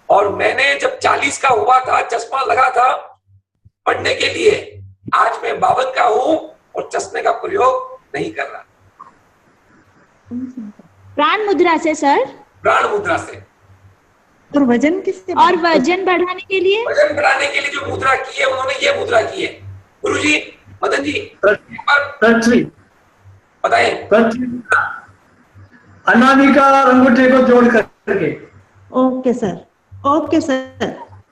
और मैंने जब 40 का हुआ था, चश्मा लगा था पढ़ने के लिए, आज मैं 52 का हूं और चश्मे का प्रयोग नहीं कर रहा। प्राण मुद्रा से सर? प्राण मुद्रा से। और वजन किससे? और वजन बढ़ाने के लिए? वजन बढ़ाने के लिए जो मुद्रा की है उन्होंने ये मुद्रा की है। गुरुजी, मदन जी पृथ्वी बताइए। अनामिका अंगूठे को जोड़ करके। Okay sir, okay sir.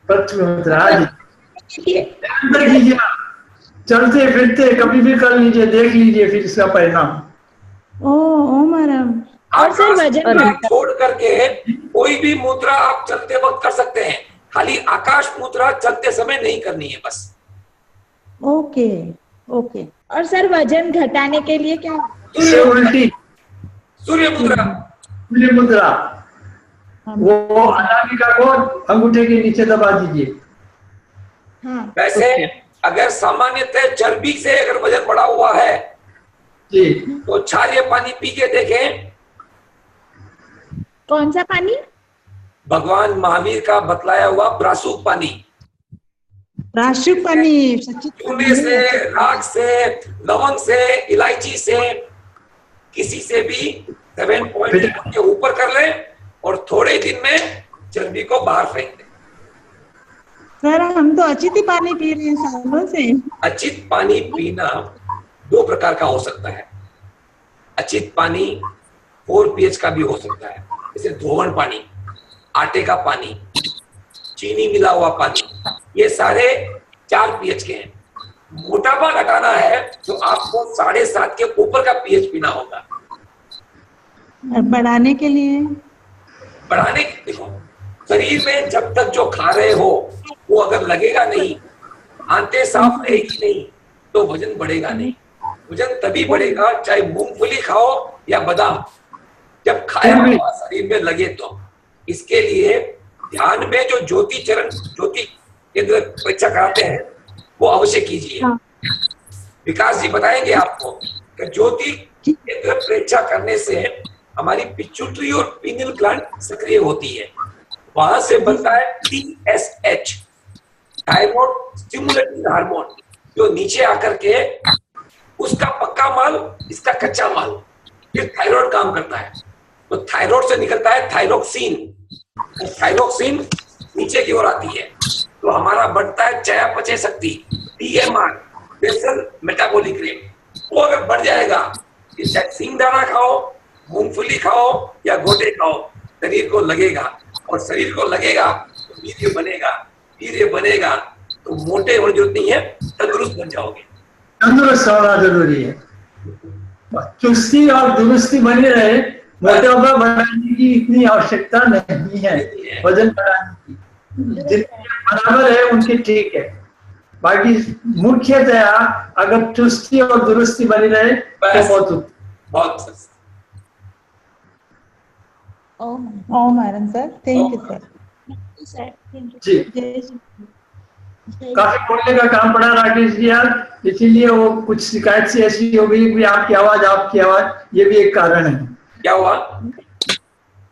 पृथ्वी मुद्रा कीजिए, चलते फिरते कभी भी कर लीजिए, देख लीजिए फिर इसका परिणाम। ओ मरहम। और सर वजन छोड़ करके कोई भी मुद्रा आप चलते वक्त कर सकते हैं, खाली आकाश मुद्रा चलते समय नहीं करनी है बस। Okay okay. और सर वजन घटाने के लिए क्या? उल्टी सूर्य मुद्रा। सूर्य मुद्रा, वो अनामिका को अंगूठे के नीचे दबा दीजिए। वैसे अगर सामान्यतः चर्बी से अगर वजन बढ़ा हुआ है जी, तो क्षारीय पानी पी के देखें। कौन सा पानी? भगवान महावीर का बतलाया हुआ प्रासूक पानी। राष्ट्रीय पानी चूने से, राख से, लवंग से, इलायची से, किसी से भी 7.1 के ऊपर कर ले और थोड़े दिन में चर्बी को बाहर फेंक दे। सर हम तो अचित ही पानी पी रहे हैं सालों से। अचित पानी पीना 2 प्रकार का हो सकता है। अचित पानी 4 pH का भी हो सकता है, जैसे धोवन पानी, आटे का पानी, चीनी मिला हुआ पानी, ये सारे 4 pH के हैं। मोटापा घटाना है तो आपको 7.5 के ऊपर का pH पीना होगा। बढ़ाने के लिए देखो, शरीर में जब तक जो खा रहे हो वो अगर लगेगा नहीं, आंतें साफ रहेगी नहीं, तो वजन बढ़ेगा नहीं। वजन तभी बढ़ेगा चाहे मूंगफली खाओ या बादाम, जब खाया हुआ शरीर में लगे तो। इसके लिए ध्यान में जो ज्योति केंद्र परीक्षा कराते हैं वो अवश्य कीजिए। विकास जी बताएंगे आपको कि ज्योति केंद्र परीक्षा करने से हमारी पिट्यूटरी और पीनियल ग्लैंड सक्रिय होती है। वहां से बनता है TSH, थायराइड स्टिमुलेटिंग हार्मोन, जो नीचे आकर के उसका पक्का माल, इसका कच्चा माल, फिर थायराइड काम करता है। तो थायराइड से निकलता है थायरोक्सिन, तो थायरोक्सिन नीचे की ओर आती है, तो हमारा बढ़ता है चयापचय शक्ति, BMR, बेसल मेटाबॉलिक रेट। वो अगर बढ़ जाएगा, चाहे सिंगदाना खाओ, मूंगफली खाओ या गोटे खाओ, शरीर को लगेगा, और शरीर को लगेगा तो वीर्य बनेगा, वीर्य बनेगा तो मोटे होने जरूरत नहीं है, तंदुरुस्त बन जाओगे। तंदुरुस्त होना जरूरी है, चुस्ती और दुरुस्ती बनी रहे। मोटापा बढ़ाने की इतनी आवश्यकता नहीं है, वजन बढ़ाने की जितने बराबर है उनके ठीक है। बाकी मुख्यतया अगर चुस्ती और दुरुस्ती बनी रहे तो बहुत ओम madam sir, thank you sir. जी, काफी बोलने का काम पड़ा राकेश जी यार, इसीलिए वो कुछ शिकायत से ऐसी हो गई कि आपकी आवाज, ये भी एक कारण है। क्या हुआ?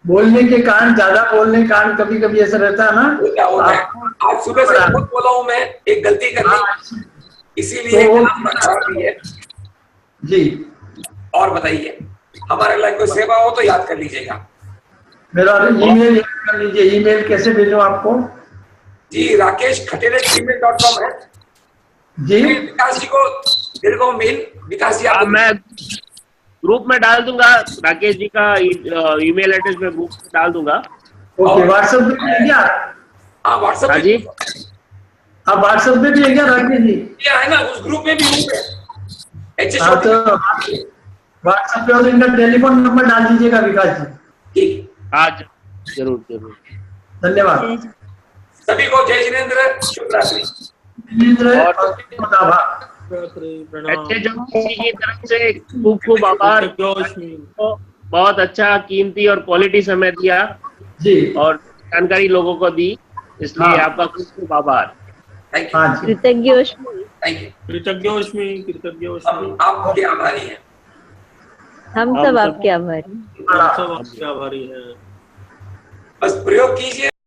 बोलने के कारण, ज्यादा बोलने के कारण कभी कभी ऐसा रहता है ना। क्या होता है, आज सुबह से खुद बोला हूँ मैं, एक गलती कर ली, इसीलिए है जी। और बताइए, हमारे लाइफ कोई सेवा हो तो याद कर लीजिएगा। मेरा ईमेल याद कर लीजिए। ईमेल कैसे भेजूं आपको? जी, rakesh@gmail.com है जी। विकास जी को मेरे को मेल, विकास जी आप मैं ग्रुप में डाल दूंगा, राकेश जी का ईमेल एड्रेस में ग्रुप में डाल दूंगा। ओके, व्हाट्सएप पे भी है क्या? हाँ, व्हाट्सएप जी, आप व्हाट्सएप पे भी है क्या राकेश जी? है ना, उस ग्रुप में भी हूँ मैं। हाँ, तो व्हाट्सएप पे और इनका टेलीफोन नंबर डाल दीजिएगा विकास जी। ठीक, आज जरूर जरूर। धन्यवाद सभी को। जय जिनेंद्र, शुभ रात्रि। अच्छे जोशी जी की तरफ से खूब खूब आभार, बहुत अच्छा कीमती और क्वालिटी समय दिया जी, और जानकारी लोगों को दी, इसलिए आपका खूब खूब आभार। कृतज्ञोष्मी। आपके आभारी हैं, हम सब आपके आभारी बस प्रयोग कीजिए।